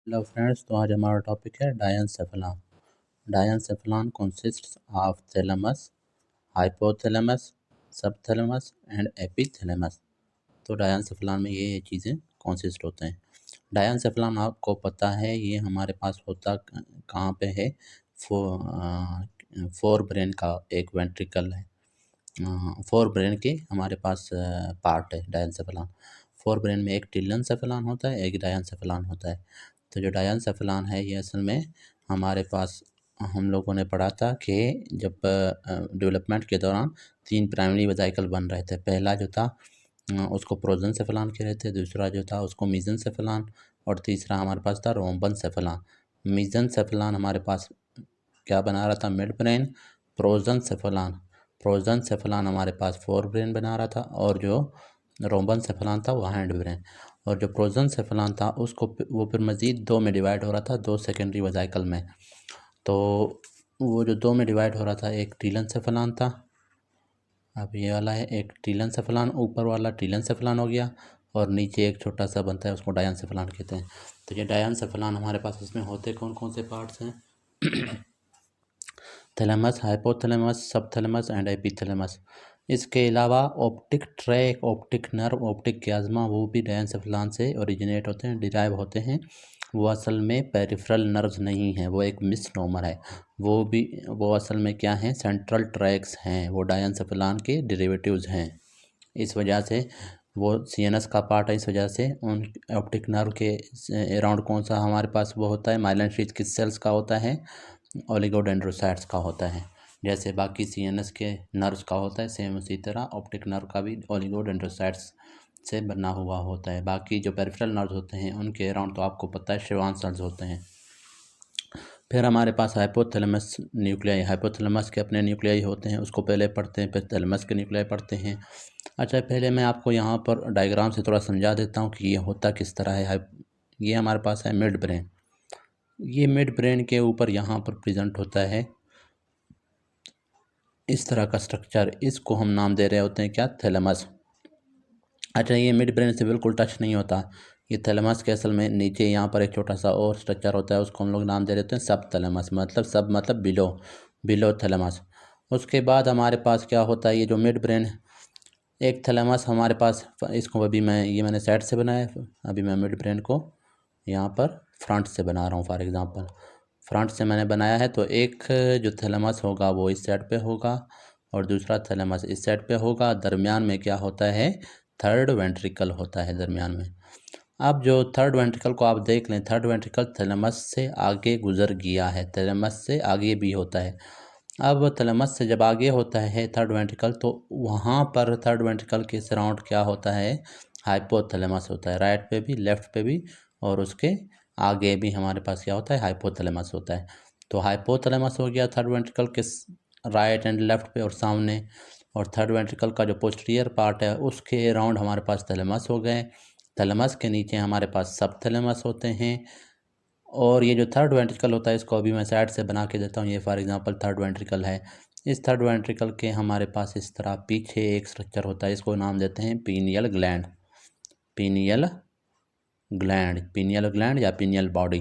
Hello friends, तो आज हमारा टॉपिक है diencephalon. Diencephalon consists of thalamus, hypothalamus, subthalamus and epithalamus. तो डायनसेफलान में ये चीज़ें कंसिस्ट होते हैं। डायनसेफलान आपको पता है ये हमारे पास होता कहाँ पे है। फोर ब्रेन का एक वेंट्रिकल है। फोर ब्रेन के हमारे पास पार्ट है डायनसेफलान। फोर ब्रेन में एक टिलियनसेफलान होता है, एक डायनसेफलान होता है। तो जो डायनसेफलान है ये असल में हमारे पास हम लोगों ने पढ़ा था कि जब डेवलपमेंट के दौरान तीन प्राइमरी वेसिकल बन रहे थे। पहला जो था उसको प्रोजनसेफलान कह रहे थे, दूसरा जो था उसको मीजनसेफलान और तीसरा हमारे पास था रोम्बनसेफलान। मीजनसेफलान हमारे पास क्या बना रहा था, मिड ब्रेन। प्रोजनसेफलान हमारे पास फोर ब्रेन बना रहा था और जो रोम्बनसेफलान था वो हैंड ब्रेन। और जो प्रोजनसेफलान था उसको वो फिर मज़ीद दो में डिवाइड हो रहा था, दो सेकेंडरी वेसिकल में। तो वो जो दो में डिवाइड हो रहा था, एक टीलेंसेफलान था, अब ये वाला है एक टीलेंसेफलान, ऊपर वाला टीलेंसेफलान हो गया और नीचे एक छोटा सा बनता है उसको डायनसेफलान कहते हैं। तो ये डायनसेफलान हमारे पास इसमें होते कौन कौन से पार्ट्स हैं? Thalamus, hypothalamus, subthalamus and epithalamus. इसके अलावा optic tract, optic nerve, optic chiasma वो भी डायनसेफलान से ओरिजिनेट होते हैं, डिराइव होते हैं। वो असल में पेरिफेरल नर्व्स नहीं है, वो एक मिसनोमर है। वो असल में क्या हैं, सेंट्रल ट्रैक्स हैं, वो डायनसेफलान के डेरिवेटिव्स हैं। इस वजह से वो सीएनएस का पार्ट है। इस वजह से उन ऑप्टिक नर्व के अराउंड कौन सा हमारे पास वो होता है, माइलिन शीथ किस सेल्स का होता है, ओलिगोडेंड्रोसाइट्स का होता है। जैसे बाकी सीएनएस के नर्व्स का होता है, सेम उसी तरह ऑप्टिक नर्व का भी ओलिगोडेंड्रोसाइट्स से बना हुआ होता है। बाकी जो पेरिफेरल नर्व्स होते हैं उनके अराउंड तो आपको पता है शेवान सेल्स होते हैं। फिर हमारे पास हाइपोथैलेमस न्यूक्लियाई, हाइपोथैलेमस के अपने न्यूक्लियाई होते हैं, उसको पहले पढ़ते हैं, फिर थैलेमस के न्यूक्लियाई पढ़ते हैं। अच्छा, पहले मैं आपको यहाँ पर डायग्राम से थोड़ा समझा देता हूँ कि ये होता किस तरह है। ये हमारे पास है मिड ब्रेन। ये मिड ब्रेन के ऊपर यहाँ पर प्रेजेंट होता है इस तरह का स्ट्रक्चर, इसको हम नाम दे रहे होते हैं क्या, थैलेमस। अच्छा, ये मिड ब्रेन से बिल्कुल टच नहीं होता, ये थैलेमस के असल में नीचे यहाँ पर एक छोटा सा और स्ट्रक्चर होता है, उसको हम लोग नाम दे देते हैं सब थैलेमस। मतलब सब मतलब बिलो, बिलो थैलेमस। उसके बाद हमारे पास क्या होता है, ये जो मिड ब्रेन एक थैलेमस हमारे पास, इसको अभी मैंने साइड से बनाया है, अभी मैं मिड ब्रेन को यहाँ पर फ्रंट से बना रहा हूँ। फॉर एग्ज़ाम्पल फ्रंट से मैंने बनाया है, तो एक जो थैलेमस होगा वो इस साइड पे होगा और दूसरा थैलेमस इस साइड पे होगा। दरमियान में क्या होता है, थर्ड वेंट्रिकल होता है दरमियान में। अब जो थर्ड वेंट्रिकल को आप देख लें, थर्ड वेंट्रिकल थैलेमस से आगे गुजर गया है, थैलेमस से आगे भी होता है। अब थैलेमस से जब आगे होता है थर्ड वेंट्रिकल, तो वहाँ पर थर्ड वेंट्रिकल के सराउंड क्या होता है, हाइपोथैलेमस होता है, राइट पे भी लेफ्ट पे भी, और उसके आगे भी हमारे पास क्या होता है, हाइपोथैलेमस होता है। तो हाइपोथैलेमस हो गया थर्ड वेंट्रिकल के राइट एंड लेफ्ट पे और सामने, और थर्ड वेंट्रिकल का जो पोस्टीरियर पार्ट है उसके अराउंड हमारे पास थैलेमस हो गए। थैलेमस के नीचे हमारे पास सब थैलेमस होते हैं। और ये जो थर्ड वेंट्रिकल होता है इसको अभी मैं साइड से बना के देता हूँ। ये फॉर एग्जांपल थर्ड वेंट्रिकल है। इस थर्ड वेंट्रिकल के हमारे पास इस तरह पीछे एक स्ट्रक्चर होता है, इसको नाम देते हैं pineal gland, pineal gland, pineal gland या पीनियल बॉडी।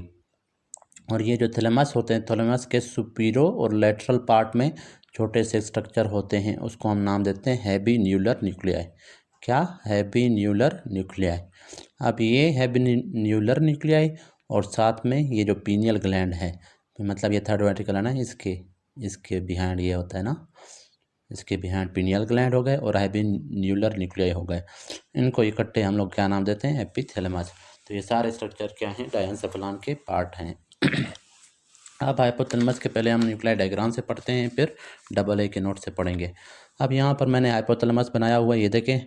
और ये जो थैलेमस होते हैं, थैलेमस के सुपीरो और लेटरल पार्ट में छोटे से स्ट्रक्चर होते हैं, उसको हम नाम देते हैं हैबीन्यूलर न्यूक्लियाई। क्या, हैबीन्यूलर न्यूक्लियाई। अब ये हैबीन्यूलर न्यूक्लियाई और साथ में ये जो पीनियल ग्लैंड है, मतलब ये थर्ड वेंट्रिकल है ना, इसके इसके बिहाइंड ये होता है ना, इसके बिहाइंड पीनियल ग्लैंड हो गए और हैबीन्यूलर न्यूक्लियाई हो गए। इनको इकट्ठे हम लोग क्या नाम देते हैं, एपिथैलेमस। तो ये सारे स्ट्रक्चर क्या हैं, डायनसेफलान के पार्ट हैं। अब हाइपोथैलेमस के पहले हम न्यूक्लियर डायग्राम से पढ़ते हैं, फिर डबल ए के नोट से पढ़ेंगे। अब यहाँ पर मैंने हाइपोथैलेमस बनाया हुआ है, ये देखें,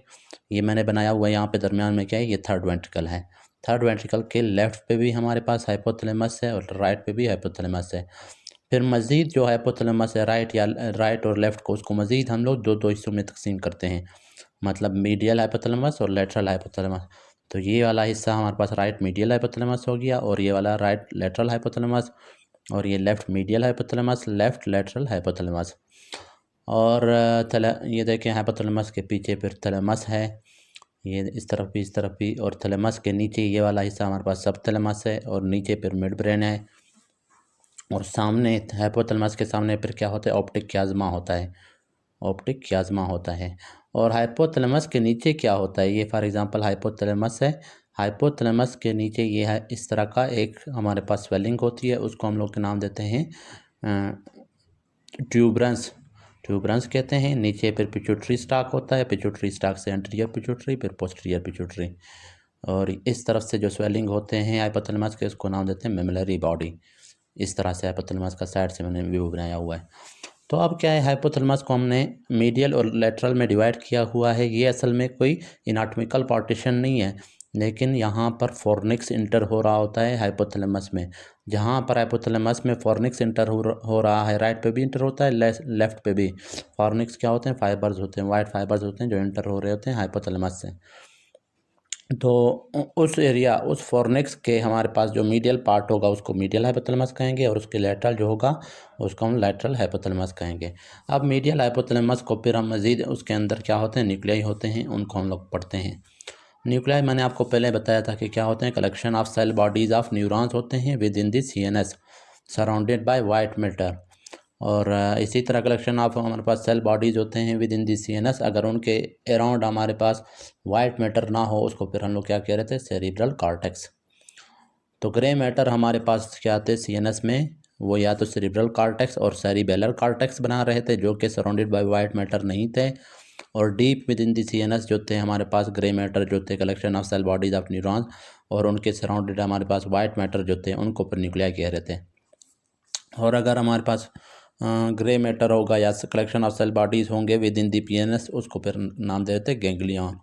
ये मैंने बनाया हुआ है। यहाँ पे दरमियान में क्या है, ये थर्ड वेंट्रिकल है। थर्ड वेंट्रिकल के लेफ्ट पे भी हमारे पास हाइपोथैलेमस है और राइट पे भी हाइपोथैलेमस है। फिर मज़ीद जो हाइपोथैलेमस है राइट या राइट और लेफ्ट को, उसको मज़ीद हम लोग दो दो हिस्सों में तकसीम करते हैं, मतलब मीडियल हाइपोथैलेमस और लेटरल हाइपोथैलेमस। तो ये वाला हिस्सा हमारे पास राइट मीडियल हाइपोथैलेमस हो गया और ये वाला राइट लेटरल हाइपोथैलेमस, और ये left medial hypothalamus, left lateral hypothalamus. और ये देखें हाइपोथैलेमस के पीछे फिर थैलेमस है ये इस तरफ भी, और थैलेमस के नीचे ये वाला हिस्सा हमारे पास सब थैलेमस है, और नीचे फिर मिड ब्रेन है, और सामने हाइपोथैलेमस के सामने फिर क्या होता है, ऑप्टिक क्याज़्मा होता है, ऑप्टिक क्याज़्मा होता है। और हाइपोथैलेमस के नीचे क्या होता है, ये फॉर एग्जांपल हाइपोथैलेमस है, हाइपोथैलेमस के नीचे ये है इस तरह का एक हमारे पास स्वेलिंग होती है, उसको हम लोग के नाम देते हैं ट्यूबरेंस, ट्यूबरेंस कहते हैं। नीचे फिर पिट्यूटरी स्टाक होता है, पिट्यूटरी स्टाक से एंटीरियर पिट्यूटरी, फिर पोस्टीरियर पिट्यूटरी, और इस तरफ से जो स्वेलिंग होते हैं हाइपोथैलेमस के, उसको नाम देते हैं मेमोलरी बॉडी। इस तरह से हाइपोथैलेमस का साइड से मैंने व्यू बनाया हुआ है। तो अब क्या है, हाइपोथैलेमस को हमने मीडियल और लेटरल में डिवाइड किया हुआ है। ये असल में कोई एनाटॉमिकल पार्टीशन नहीं है, लेकिन यहाँ पर फॉर्निक्स इंटर हो रहा होता है हाइपोथैलेमस में। जहाँ पर हाइपोथैलेमस में फॉर्निक्स इंटर हो रहा है, राइट पे भी इंटर होता है, लेफ्ट पे भी। फॉर्निक्स क्या होते हैं, फाइबर्स होते हैं, वाइट फाइबर्स होते हैं जो इंटर हो रहे होते हैं हाइपोथैलेमस से। तो उस एरिया, उस फॉर्निक्स के हमारे पास जो मीडियल पार्ट होगा उसको मीडियल हाइपोथैलेमस कहेंगे, और उसके लेटरल जो होगा उसको हम लेटरल हाइपोथैलेमस कहेंगे। अब मीडियल हाइपोथैलेमस को फिर हम मज़ीद उसके अंदर क्या होते हैं, न्यूक्लियाई होते हैं, उनको हम लोग पढ़ते हैं। न्यूक्लियाई मैंने आपको पहले बताया था कि क्या होते हैं, collection of cell bodies of neurons होते हैं within the CNS surrounded by white matter. और इसी तरह कलेक्शन ऑफ हमारे पास सेल बॉडीज़ होते हैं विद इन दी CNS, अगर उनके अराउंड हमारे पास वाइट मैटर ना हो, उसको फिर हम लोग क्या कह रहे थे, सेरिब्रल कॉर्टेक्स। तो ग्रे मैटर हमारे पास क्या थे CNS में, वो या तो सेरिब्रल कॉर्टेक्स और सेरिबेलर कॉर्टेक्स बना रहे थे, जो कि सराउंडेड बाय वाइट मैटर नहीं थे। और deep within the CNS जो थे हमारे पास ग्रे मैटर जो थे, collection of cell bodies of neurons, और उनके सराउंडेड हमारे पास वाइट मैटर जो थे, उनको फिर न्यूक्लियाई कह रहे थे। और अगर हमारे पास ग्रे मैटर होगा या कलेक्शन ऑफ सेल बॉडीज़ होंगे विद इन दी PNS, उसको फिर नाम दे देते हैं गैंग्लियन।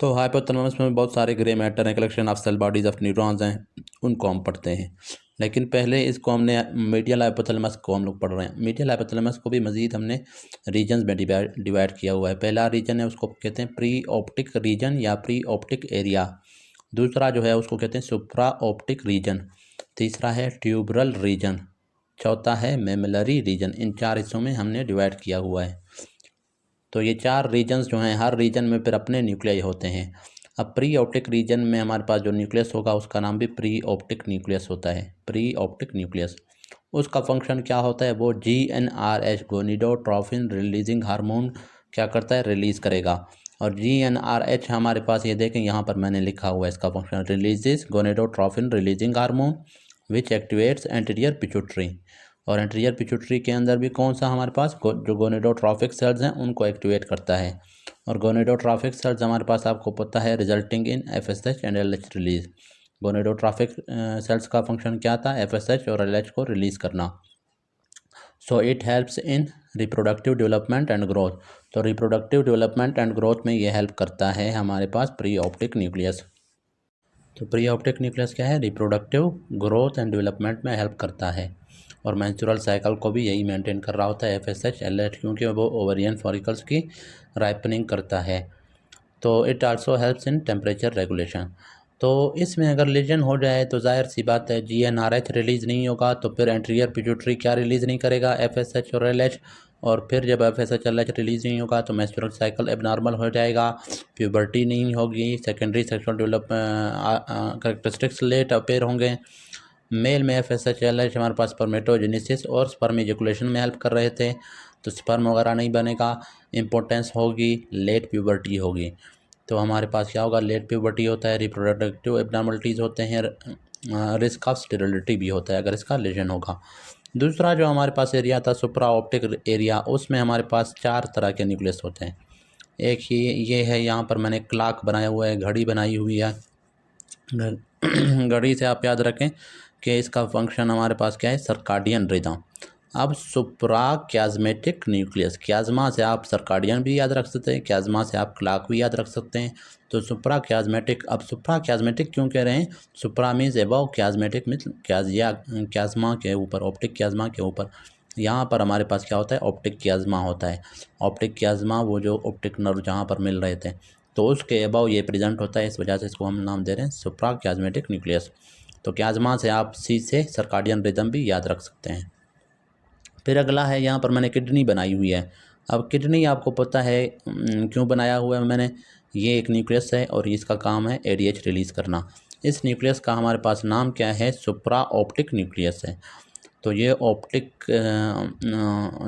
तो हाइपोथैलेमस में बहुत सारे ग्रे मैटर हैं, collection of cell bodies of neurons हैं, उनको हम पढ़ते हैं। लेकिन पहले इसको हमने मीडियल हाइपोथैलेमस को हम लोग पढ़ रहे हैं। मीडियल हाइपोथैलेमस को भी मज़ीद हमने रीजन्स में डिवाइड किया हुआ है। पहला रीजन है उसको कहते हैं प्री ऑप्टिक रीजन या प्री ऑप्टिक एरिया। दूसरा जो है उसको कहते हैं सुप्रा ऑप्टिक रीजन। तीसरा है ट्यूबरल रीजन। चौथा है मेमोलरी रीजन। इन 4 हिस्सों में हमने डिवाइड किया हुआ है। तो ये 4 रीजन्स जो हैं, हर रीजन में फिर अपने न्यूक्लियाई होते हैं। अब प्री ऑप्टिक रीजन में हमारे पास जो न्यूक्लियस होगा उसका नाम भी प्री ऑप्टिक न्यूक्लियस होता है। प्री ऑप्टिक न्यूक्लियस, उसका फंक्शन क्या होता है, वो GnRH गोनिडोट्रोफिन रिलीजिंग हार्मोन क्या करता है, रिलीज़ करेगा। और GnRH हमारे पास ये देखें यहाँ पर मैंने लिखा हुआ है इसका function, releases gonadotropin releasing hormone which activates anterior pituitary. और एंटीरियर पिट्यूटरी के अंदर भी कौन सा हमारे पास, जो गोनिडोट्रोफिक सेल्स हैं उनको एक्टिवेट करता है। और गोनिडोट्रोफिक सेल्स हमारे पास आपको पता है resulting in FSH and LH release. Gonadotropic cells का फंक्शन क्या था, FSH और LH को रिलीज़ करना। So it helps in reproductive development and growth. तो रिप्रोडक्टिव डेवलपमेंट एंड ग्रोथ में ये हेल्प करता है हमारे पास प्री ऑप्टिक न्यूक्लियस। तो प्री ऑप्टिक न्यूक्लियस क्या है, रिप्रोडक्टिव ग्रोथ एंड डेवलपमेंट में हेल्प करता है। और मेंस्ट्रुअल साइकिल को भी यही मेंटेन कर रहा होता है FSH LH, क्योंकि वो ओवरियन फॉलिकल्स की राइपनिंग करता है। तो it also helps in temperature regulation. तो इसमें अगर लीजन हो जाए तो जाहिर सी बात है GnRH रिलीज़ नहीं होगा, तो फिर एंटीरियर पिट्यूटरी क्या रिलीज़ नहीं करेगा, FSH और LH। और फिर जब FSH LH रिलीज़ नहीं होगा तो मेंस्ट्रुअल साइकिल एबनॉर्मल हो जाएगा, प्यूबर्टी नहीं होगी, secondary sexual development characteristics late appear होंगे। मेल में FSH LH हमारे पास स्पर्मेटोजेनेसिस और स्पर्म इजैकुलेशन में हेल्प कर रहे थे, तो स्पर्म वगैरह नहीं बनेगा, इम्पोर्टेंस होगी, लेट प्यूबर्टी होगी। तो हमारे पास क्या होगा, लेट प्यूबर्टी होता है, रिप्रोडक्टिव एबनॉर्मलिटीज़ होते हैं, रिस्क ऑफ स्टेरिलिटी भी होता है अगर इसका लेजन होगा। दूसरा जो हमारे पास एरिया था सुप्रा ऑप्टिक एरिया, उसमें हमारे पास 4 तरह के न्यूक्लियस होते हैं। एक ही ये है, यहाँ पर मैंने क्लॉक बनाया हुआ है, घड़ी बनाई हुई है। घड़ी से आप याद रखें कि इसका फंक्शन हमारे पास क्या है, सर्काडियन रिदम। अब सुप्रा क्याज़मेटिक न्यूक्लियस, क्याज़मा से आप सर्काडियन भी याद रख सकते हैं, क्याज़मा से आप क्लॉक भी याद रख सकते हैं। तो सुप्रा क्याज़मेटिक, अब सुप्रा क्याज़मेटिक क्यों कह रहे हैं, सुप्रा मीन्स एबव, क्याज़मेटिक मीन्स क्याज़मा के ऊपर, ऑप्टिक क्याज़मा के ऊपर। यहाँ पर हमारे पास क्या होता है, ऑप्टिक क्याज़मा होता है। ऑप्टिक क्याज़मा वो जो ऑप्टिक नर्व जहाँ पर मिल रहे थे, तो उसके अबव ये प्रेजेंट होता है, इस वजह से इसको हम नाम दे रहे हैं सुप्रा क्याज़मेटिक न्यूक्लियस। तो क्याज़मा से आप सी से सर्काडियन रिदम भी याद रख सकते हैं। फिर अगला है, यहाँ पर मैंने किडनी बनाई हुई है। अब किडनी आपको पता है क्यों बनाया हुआ है मैंने, ये एक न्यूक्लियस है और इसका काम है ADH रिलीज़ करना। इस न्यूक्लियस का हमारे पास नाम क्या है? सुप्रा ऑप्टिक न्यूक्लियस है। तो ये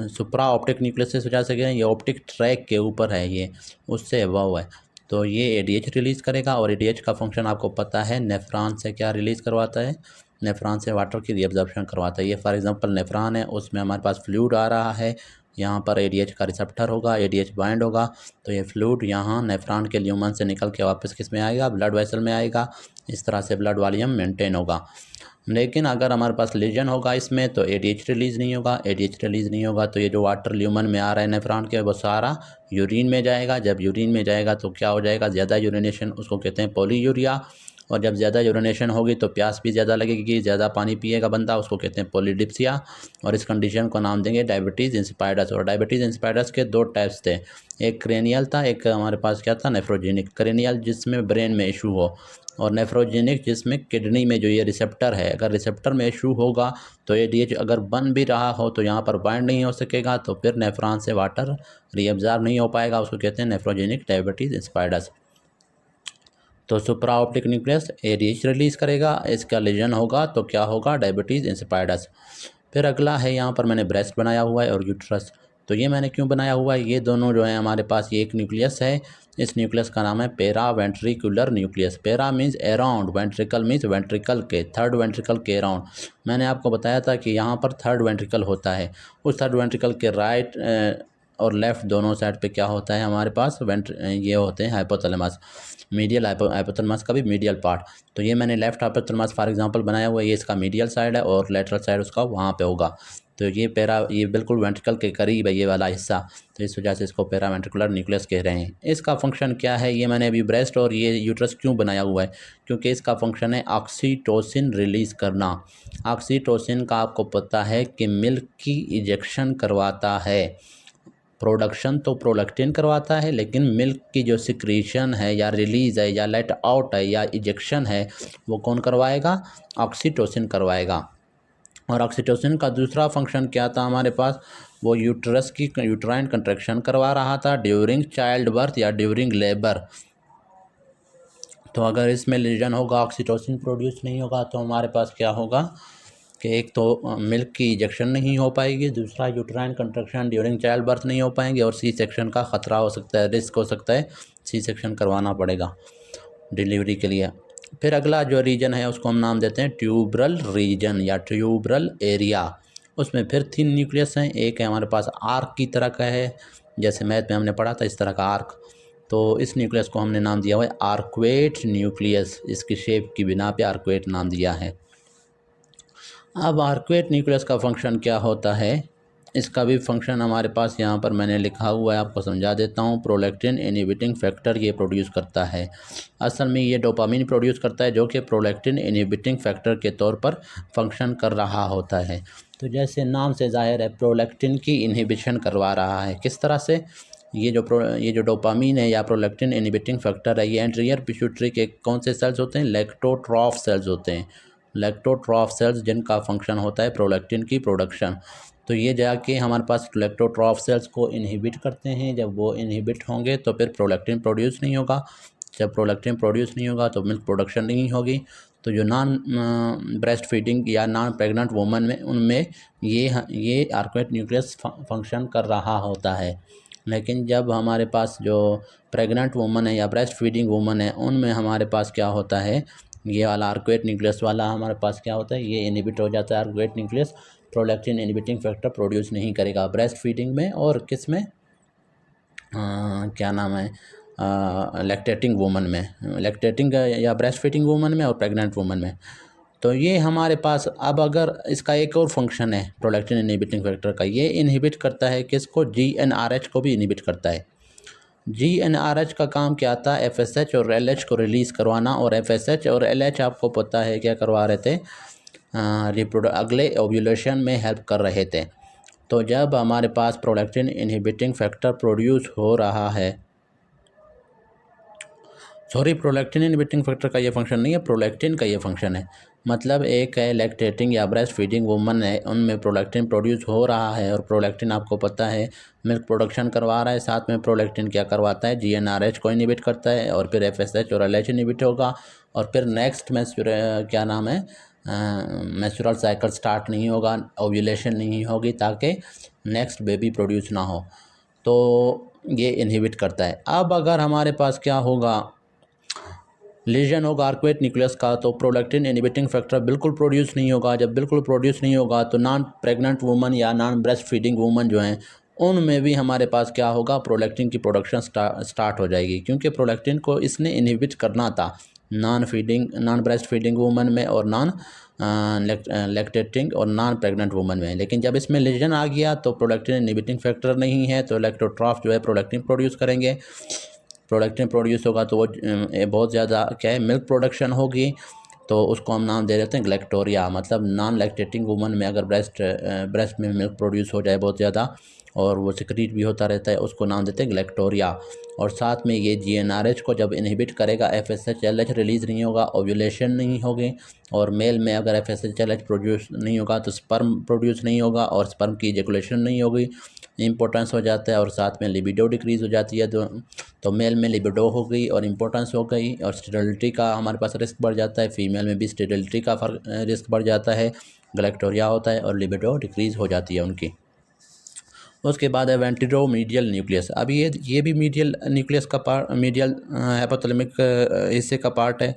सुप्रा ऑप्टिक न्यूक्लियस से सोचा सके, ये ऑप्टिक ट्रैक के ऊपर है, ये उससे अबव है। तो ये ADH रिलीज़ करेगा और ADH का फंक्शन आपको पता है, नेफ्रॉन से क्या रिलीज़ करवाता है? नेफ्रॉन से वाटर की रीअब्जॉर्प्शन करवाता है। ये फॉर एग्जांपल नेफ्रॉन है, उसमें हमारे पास फ्लूइड आ रहा है, यहाँ पर ADH का रिसेप्टर होगा, ADH बाइंड होगा, तो ये फ्लूइड यहाँ नेफ्रॉन के ल्यूमन से निकल के वापस किस में आएगा? ब्लड वेसल में आएगा। इस तरह से ब्लड वॉल्यूम मेंटेन होगा। लेकिन अगर हमारे पास लीजन होगा इसमें तो ADH रिलीज़ नहीं होगा। ADH रिलीज़ नहीं होगा तो ये जो वाटर ल्यूमन में आ रहा है नेफ्रॉन के, वो सारा यूरिन में जाएगा। जब यूरिन में जाएगा तो क्या हो जाएगा? ज़्यादा यूरिनेशन, उसको कहते हैं पॉलीयूरिया। और जब ज़्यादा यूरिनेशन होगी तो प्यास भी ज़्यादा लगेगी, ज़्यादा पानी पिएगा बंदा, उसको कहते हैं पॉलीडिप्सिया। और इस कंडीशन को नाम देंगे डायबिटीज़ इंसिपिडस। और डायबिटीज़ इंसिपिडस के दो टाइप्स थे, एक क्रेनियल था, एक हमारे पास क्या था? नेफ्रोजेनिक। क्रेनियल जिसमें ब्रेन में इशू हो, और नेफ्रोजेनिक जिसमें किडनी में जो ये रिसेप्टर है, अगर रिसेप्टर में इशू होगा तो ADH अगर बन भी रहा हो तो यहाँ पर बाइंड नहीं हो सकेगा, तो फिर नेफ्रॉन से वाटर रीअब्जॉर्ब नहीं हो पाएगा, उसको कहते हैं नेफ्रोजेनिक डायबिटीज़ इंसिपिडस। तो supra optic nucleus ADH release करेगा, इसका लीजन होगा तो क्या होगा? Diabetes insipidus. फिर अगला है, यहाँ पर मैंने ब्रेस्ट बनाया हुआ है और यूट्रस। तो ये मैंने क्यों बनाया हुआ है? ये दोनों जो है हमारे पास, ये एक न्यूक्लियस है, इस न्यूक्लियस का नाम है पेरा वेंट्रिकुलर न्यूक्लियस। पेरा means around, ventricle means ventricle के, थर्ड वेंट्रिकल के अराउंड। मैंने आपको बताया था कि यहाँ पर थर्ड वेंट्रिकल होता है, उस थर्ड वेंट्रिकल के राइट और लेफ़्ट दोनों साइड पे क्या होता है हमारे पास? ये होते हैं हाइपोथैलेमस, मीडियल हाइपोथैलेमस का भी मीडियल पार्ट। तो ये मैंने लेफ्ट हाइपोथैलेमस फॉर एग्जांपल बनाया हुआ है, ये इसका मीडियल साइड है और लेटरल साइड उसका वहाँ पे होगा। तो ये बिल्कुल वेंट्रिकल के करीब है ये वाला हिस्सा, तो इस वजह से इसको पेरा वेंट्रिकुलर न्यूक्लियस कह रहे हैं। इसका फंक्शन क्या है? ये मैंने अभी ब्रेस्ट और ये यूट्रस क्यों बनाया हुआ है? क्योंकि इसका फंक्शन है ऑक्सीटोसिन रिलीज़ करना। ऑक्सीटोसिन का आपको पता है कि मिल्क की इजेक्शन करवाता है। प्रोडक्शन तो प्रोलैक्टिन करवाता है, लेकिन मिल्क की जो सिक्रीशन है या रिलीज़ है या लेट आउट है या इजेक्शन है, वो कौन करवाएगा? ऑक्सीटोसिन करवाएगा। और ऑक्सीटोसिन का दूसरा फंक्शन क्या था हमारे पास? वो यूट्रस की यूट्राइन कंट्रैक्शन करवा रहा था ड्यूरिंग चाइल्ड बर्थ या ड्यूरिंग लेबर। तो अगर इसमें लीजन होगा, ऑक्सीटोसिन प्रोड्यूस नहीं होगा, तो हमारे पास क्या होगा कि एक तो मिल्क की इजेक्शन नहीं हो पाएगी, दूसरा uterine contraction during child birth नहीं हो पाएंगे, और सी सेक्शन का ख़तरा हो सकता है, रिस्क हो सकता है, सी सेक्शन करवाना पड़ेगा डिलीवरी के लिए। फिर अगला जो रीजन है उसको हम नाम देते हैं ट्यूबरल रीजन या ट्यूबरल एरिया। उसमें फिर 3 न्यूक्लियस हैं, एक है हमारे पास आर्क की तरह का है, जैसे मैथ में हमने पढ़ा था इस तरह का आर्क। तो इस न्यूक्लियस को हमने नाम दिया हुआ है आर्क्वेट न्यूक्लियस, इसकी शेप की बिना पे आर्क्वेट नाम दिया है। अब आर्क्वेट न्यूक्लियस का फंक्शन क्या होता है? इसका भी फंक्शन हमारे पास यहाँ पर मैंने लिखा हुआ है, आपको समझा देता हूँ। प्रोलैक्टिन इनहिबिटिंग फैक्टर ये प्रोड्यूस करता है। असल में ये डोपामिन प्रोड्यूस करता है, जो कि प्रोलैक्टिन इनहिबिटिंग फैक्टर के तौर पर फंक्शन कर रहा होता है। तो जैसे नाम से ज़ाहिर है, प्रोलैक्टिन की इनहिबिशन करवा रहा है। किस तरह से? ये जो डोपामिन है या प्रोलैक्टिन इनहिबिटिंग फैक्टर है, ये एंटीरियर पिट्यूटरी के कौन से सेल्स होते हैं? लैक्टोट्रॉफ सेल्स होते हैं। लैक्टोट्रॉफ सेल्स जिनका फंक्शन होता है प्रोलैक्टिन की प्रोडक्शन। तो ये जाके हमारे पास लैक्टोट्रॉफ सेल्स को इनहिबिट करते हैं। जब वो इनहिबिट होंगे तो फिर प्रोलैक्टिन प्रोड्यूस नहीं होगा। जब प्रोलैक्टिन प्रोड्यूस नहीं होगा तो मिल्क प्रोडक्शन नहीं होगी। तो जो नॉन ब्रेस्ट फीडिंग या नॉन प्रेग्नेंट वुमन में, उनमें ये आर्क्वेट न्यूक्लियस फंक्शन कर रहा होता है। लेकिन जब हमारे पास जो प्रेग्नेंट वुमन है या ब्रेस्ट फीडिंग वुमन है, उनमें हमारे पास क्या होता है? ये वाला आर्क्वेट न्यूक्लियस वाला हमारे पास क्या होता है? ये इनहिबिट हो जाता है। Arcuate nucleus prolactin inhibiting factor produce नहीं करेगा ब्रेस्ट फीडिंग में, और किस में? क्या नाम है? लैक्टेटिंग वुमन में, लैक्टेटिंग या ब्रेस्ट फीडिंग वुमन में और प्रेग्नेंट वुमन में। तो ये हमारे पास, अब अगर इसका एक और फंक्शन है प्रोलैक्टिन इनहिबिटिंग फैक्टर का, ये इनहिबिट करता है किसको? GnRH को भी इनहिबिट करता है। GnRH का काम क्या था? FSH और LH को रिलीज़ करवाना। और FSH और LH आपको पता है क्या करवा रहे थे? अगले ओव्यूलेशन में हेल्प कर रहे थे। तो जब हमारे पास प्रोलैक्टिन इनहिबिटिंग फैक्टर प्रोड्यूस हो रहा है, प्रोलैक्टिन इनहिबिटिंग फैक्टर का ये फंक्शन नहीं है, प्रोलैक्टिन का ये फंक्शन है। मतलब एक है लैक्टेटिंग या ब्रेस्ट फीडिंग वुमन है, उनमें प्रोलैक्टिन प्रोड्यूस हो रहा है, और प्रोलैक्टिन आपको पता है मिल्क प्रोडक्शन करवा रहा है, साथ में प्रोलैक्टिन क्या करवाता है, जीएनआरएच को इनिबिट करता है, और फिर एफएसएच और एलएच इनिबिट होगा, और फिर नेक्स्ट क्या नाम है मेंस्ट्रुअल साइकिल स्टार्ट नहीं होगा, ओव्यूलेशन नहीं होगी, ताकि नेक्स्ट बेबी प्रोड्यूस ना हो, तो ये इनहिबिट करता है। अब अगर हमारे पास क्या होगा, लीजन होगा आर्कुएट न्यूक्लियस का, तो प्रोलैक्टिन इनहिबिटिंग फैक्टर बिल्कुल प्रोड्यूस नहीं होगा। जब बिल्कुल प्रोड्यूस नहीं होगा तो नॉन प्रेग्नेंट वुमन या नॉन ब्रेस्ट फीडिंग वुमन जो हैं उनमें भी हमारे पास क्या होगा, प्रोलैक्टिन की प्रोडक्शन स्टार्ट हो जाएगी, क्योंकि प्रोलैक्टिन को इसने इनहिबिट करना था नॉन ब्रेस्ट फीडिंग वुमन में और नॉन लैक्टेटिंग और नॉन प्रेग्नेंट वुमन में। लेकिन जब इसमें लीजन आ गया तो प्रोलैक्टिन इनहिबिटिंग फैक्टर नहीं है, तो इलेक्ट्रोट्रॉफ जो है प्रोलैक्टिन प्रोड्यूस करेंगे। प्रोडक्टिन प्रोड्यूस होगा तो वो बहुत ज़्यादा क्या है, मिल्क प्रोडक्शन होगी, तो उसको हम नाम दे देते हैं ग्लैक्टोरिया। मतलब नॉन लैक्टेटिंग वुमन में अगर ब्रेस्ट में मिल्क प्रोड्यूस हो जाए बहुत ज़्यादा और वो सिक्रीट भी होता रहता है, उसको नाम देते हैं ग्लैक्टोरिया। और साथ में ये जीएनआरएच को जब इनहिबिट करेगा, एफएसएच एलएच रिलीज़ नहीं होगा, ओव्यूलेशन नहीं होगी, और मेल में अगर एफएसएच एलएच प्रोड्यूस नहीं होगा तो स्पर्म प्रोड्यूस नहीं होगा, और स्पर्म की इजैकुलेशन नहीं होगी, इम्पोर्टेंस हो जाता है, और साथ में लिबिडो डिक्रीज़ हो जाती है। तो मेल में लिबिडो हो गई और इम्पोर्टेंस हो गई, और स्टेरिलिटी का हमारे पास रिस्क बढ़ जाता है, फीमेल में भी स्टेरिलिटी का रिस्क बढ़ जाता है, ग्लैक्टोरिया होता है और लिबिडो डिक्रीज़ हो जाती है उनकी। उसके बाद है वेंट्रोमीडियल न्यूक्लियस। अब ये भी मीडियल न्यूक्लियस का पार्ट, मीडियल हाइपोथैलेमिक हिस्से का पार्ट है,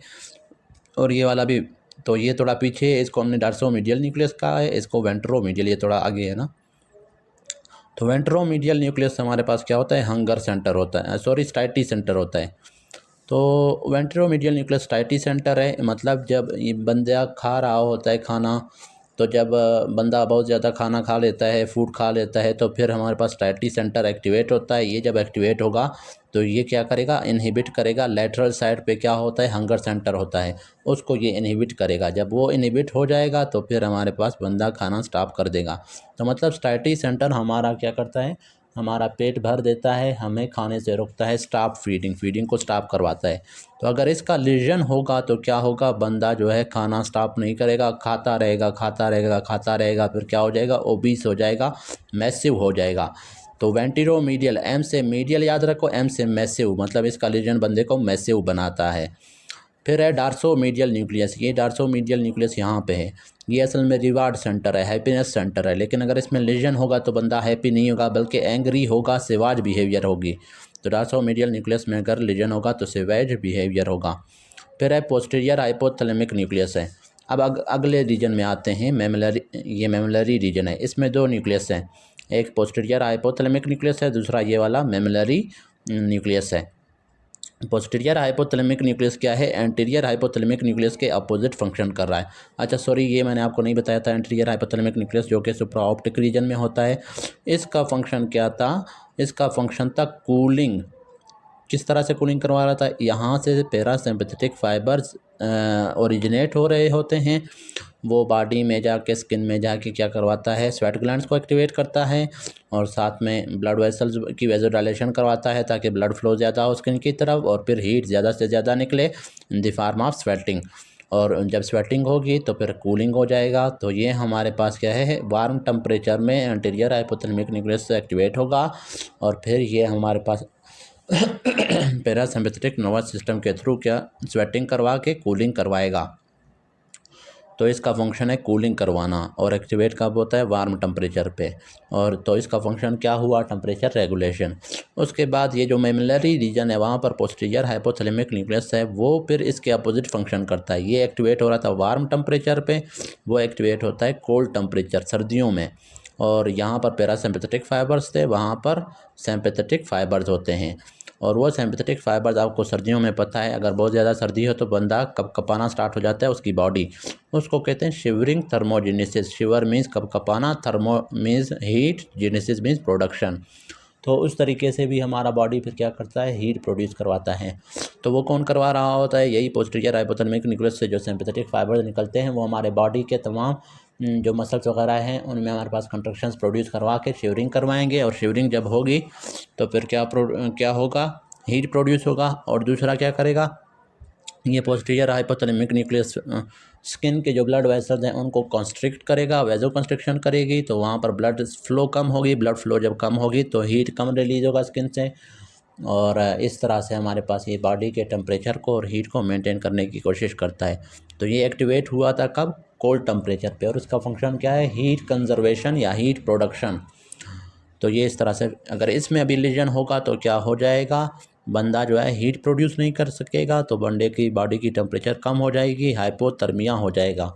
और ये वाला भी। तो ये थोड़ा पीछे है, इसको हमने डॉर्सोमीडियल न्यूक्लियस कहा है, इसको वेंट्रोमीडियल, ये थोड़ा आगे है ना। तो वेंट्रोमीडियल न्यूक्लियस हमारे पास क्या होता है, हंगर सेंटर होता है, सॉरी स्टाइटी सेंटर होता है। तो वेंट्रोमीडियल न्यूक्लियस स्टाइटी सेंटर है, मतलब जब ये बंदा खा रहा होता है खाना, तो जब बंदा बहुत ज़्यादा खाना खा लेता है, फूड खा लेता है, तो फिर हमारे पास स्टाइटी सेंटर एक्टिवेट होता है। ये जब एक्टिवेट होगा तो ये क्या करेगा, इनहिबिट करेगा। लेटरल साइड पे क्या होता है, हंगर सेंटर होता है, उसको ये इनहिबिट करेगा। जब वो इनहिबिट हो जाएगा तो फिर हमारे पास बंदा खाना स्टॉप कर देगा। तो मतलब स्टाइटी सेंटर हमारा क्या करता है, हमारा पेट भर देता है, हमें खाने से रोकता है, स्टॉप फीडिंग को स्टॉप करवाता है। तो अगर इसका लीजन होगा तो क्या होगा, बंदा जो है खाना स्टॉप नहीं करेगा, खाता रहेगा, फिर क्या हो जाएगा, ओबीस हो जाएगा, मैसिव हो जाएगा। तो वेंट्रोमीडियल, एम से मीडियल याद रखो, एम से मैसिव, मतलब इसका लीजन बंदे को मैसिव बनाता है। फिर है डार्सोमीडियल न्यूक्लियस। ये डार्सोमीडियल न्यूक्लियस यहाँ पे है, ये असल में रिवार्ड सेंटर है, हैप्पीनेस सेंटर है। लेकिन अगर इसमें लीजन होगा तो बंदा हैप्पी नहीं होगा, बल्कि एंग्री होगा, सेवाज बिहेवियर होगी। तो डार्सोमीडियल न्यूक्लियस में अगर लीजन होगा तो सेवाज बिहेवियर होगा। फिर है पोस्टीरियर हाइपोथैलेमिक न्यूक्लियस है। अब अगले रीजन में आते हैं, मेमलरी। ये मेमलरी रीजन है, इसमें दो न्यूक्लियस हैं, एक पोस्टीरियर हाइपोथैलेमिक न्यूक्लियस है, दूसरा ये वाला मेमलरी न्यूक्लियस है। पोस्टीरियर हाइपोथैलेमिक न्यूक्लियस क्या है, एंटीरियर हाइपोथैलेमिक न्यूक्लियस के अपोजिट फंक्शन कर रहा है। अच्छा सॉरी, ये मैंने आपको नहीं बताया था, एंटीरियर हाइपोथैलेमिक न्यूक्लियस जो कि सुप्राऑप्टिक रीजन में होता है, इसका फंक्शन क्या था, इसका फंक्शन था कूलिंग। किस तरह से कूलिंग करवा रहा था, यहाँ से पैरासिम्पथेटिक फाइबर्स ओरिजिनेट हो रहे होते हैं, वो बॉडी में जाके, स्किन में जाके क्या करवाता है, स्वेट ग्लैंड्स को एक्टिवेट करता है, और साथ में ब्लड वेसल्स की वेजोडाइलेशन करवाता है ताकि ब्लड फ्लो ज़्यादा हो स्किन की तरफ, और फिर हीट ज़्यादा से ज़्यादा निकले in the form of sweating. और जब स्वेटिंग होगी तो फिर कूलिंग हो जाएगा। तो ये हमारे पास क्या है, वार्म टेम्परेचर में एंटीरियर हाइपोथैलेमिक न्यूक्लियस से एक्टिवेट होगा, और फिर ये हमारे पास पैरासिम्पथेटिक नर्वस सिस्टम के थ्रू क्या स्वेटिंग करवा के कूलिंग करवाएगा। तो इसका फंक्शन है कूलिंग करवाना, और एक्टिवेट कब होता है, वार्म टेम्परेचर पे। और तो इसका फंक्शन क्या हुआ, टेम्परेचर रेगुलेशन। उसके बाद ये जो मेमलरी रीजन है वहाँ पर पोस्टीरियर हाइपोथैलेमिक न्यूक्लियस है, वो फिर इसके अपोजिट फंक्शन करता है। ये एक्टिवेट हो रहा था वार्म टेम्परेचर पे, वो एक्टिवेट होता है कोल्ड टेम्परेचर, सर्दियों में। और यहाँ पर पैरासिम्पथेटिक फाइबर्स थे, वहाँ पर सिम्पथेटिक फाइबर्स होते हैं। और वो सिम्पथेटिक फाइबर्स आपको सर्दियों में पता है, अगर बहुत ज़्यादा सर्दी हो तो बंदा कपकपाना स्टार्ट हो जाता है उसकी बॉडी, उसको कहते हैं शिवरिंग थर्मोजेनेसिस। शिवर मीन्स कपकपाना, thermo means heat, genesis means production. तो उस तरीके से भी हमारा बॉडी फिर क्या करता है, हीट प्रोड्यूस करवाता है। तो वो कौन करवा रहा होता है, यही पोस्टीरियर हाइपोथैलेमिक न्यूक्लियस से जो सिम्पथेटिक फाइबर्स निकलते हैं वो हमारे बॉडी के तमाम जो मसल्स वगैरह हैं उनमें हमारे पास कंट्रक्शंस प्रोड्यूस करवा के शिवरिंग करवाएंगे, और शिवरिंग जब होगी तो फिर क्या होगा, हीट प्रोड्यूस होगा। और दूसरा क्या करेगा, ये पोस्टीरियर हाइपोथैलेमिक न्यूक्लियस स्किन के जो ब्लड वेसल्स हैं उनको कंस्ट्रिक्ट करेगा, वेजो कंस्ट्रिक्शन करेगी, तो वहाँ पर ब्लड फ्लो कम होगी, ब्लड फ्लो जब कम होगी तो हीट कम रिलीज होगा स्किन से, और इस तरह से हमारे पास ये बॉडी के टेम्परेचर को और हीट को मेंटेन करने की कोशिश करता है। तो ये एक्टिवेट हुआ था कब? कोल्ड टेम्परेचर पे, और उसका फंक्शन क्या है? हीट कंजर्वेशन या हीट प्रोडक्शन। तो ये इस तरह से अगर इसमें अभी लीजन होगा तो क्या हो जाएगा? बंदा जो है हीट प्रोड्यूस नहीं कर सकेगा, तो बंदे की बॉडी की टेम्परेचर कम हो जाएगी, हाइपोथर्मिया हो जाएगा।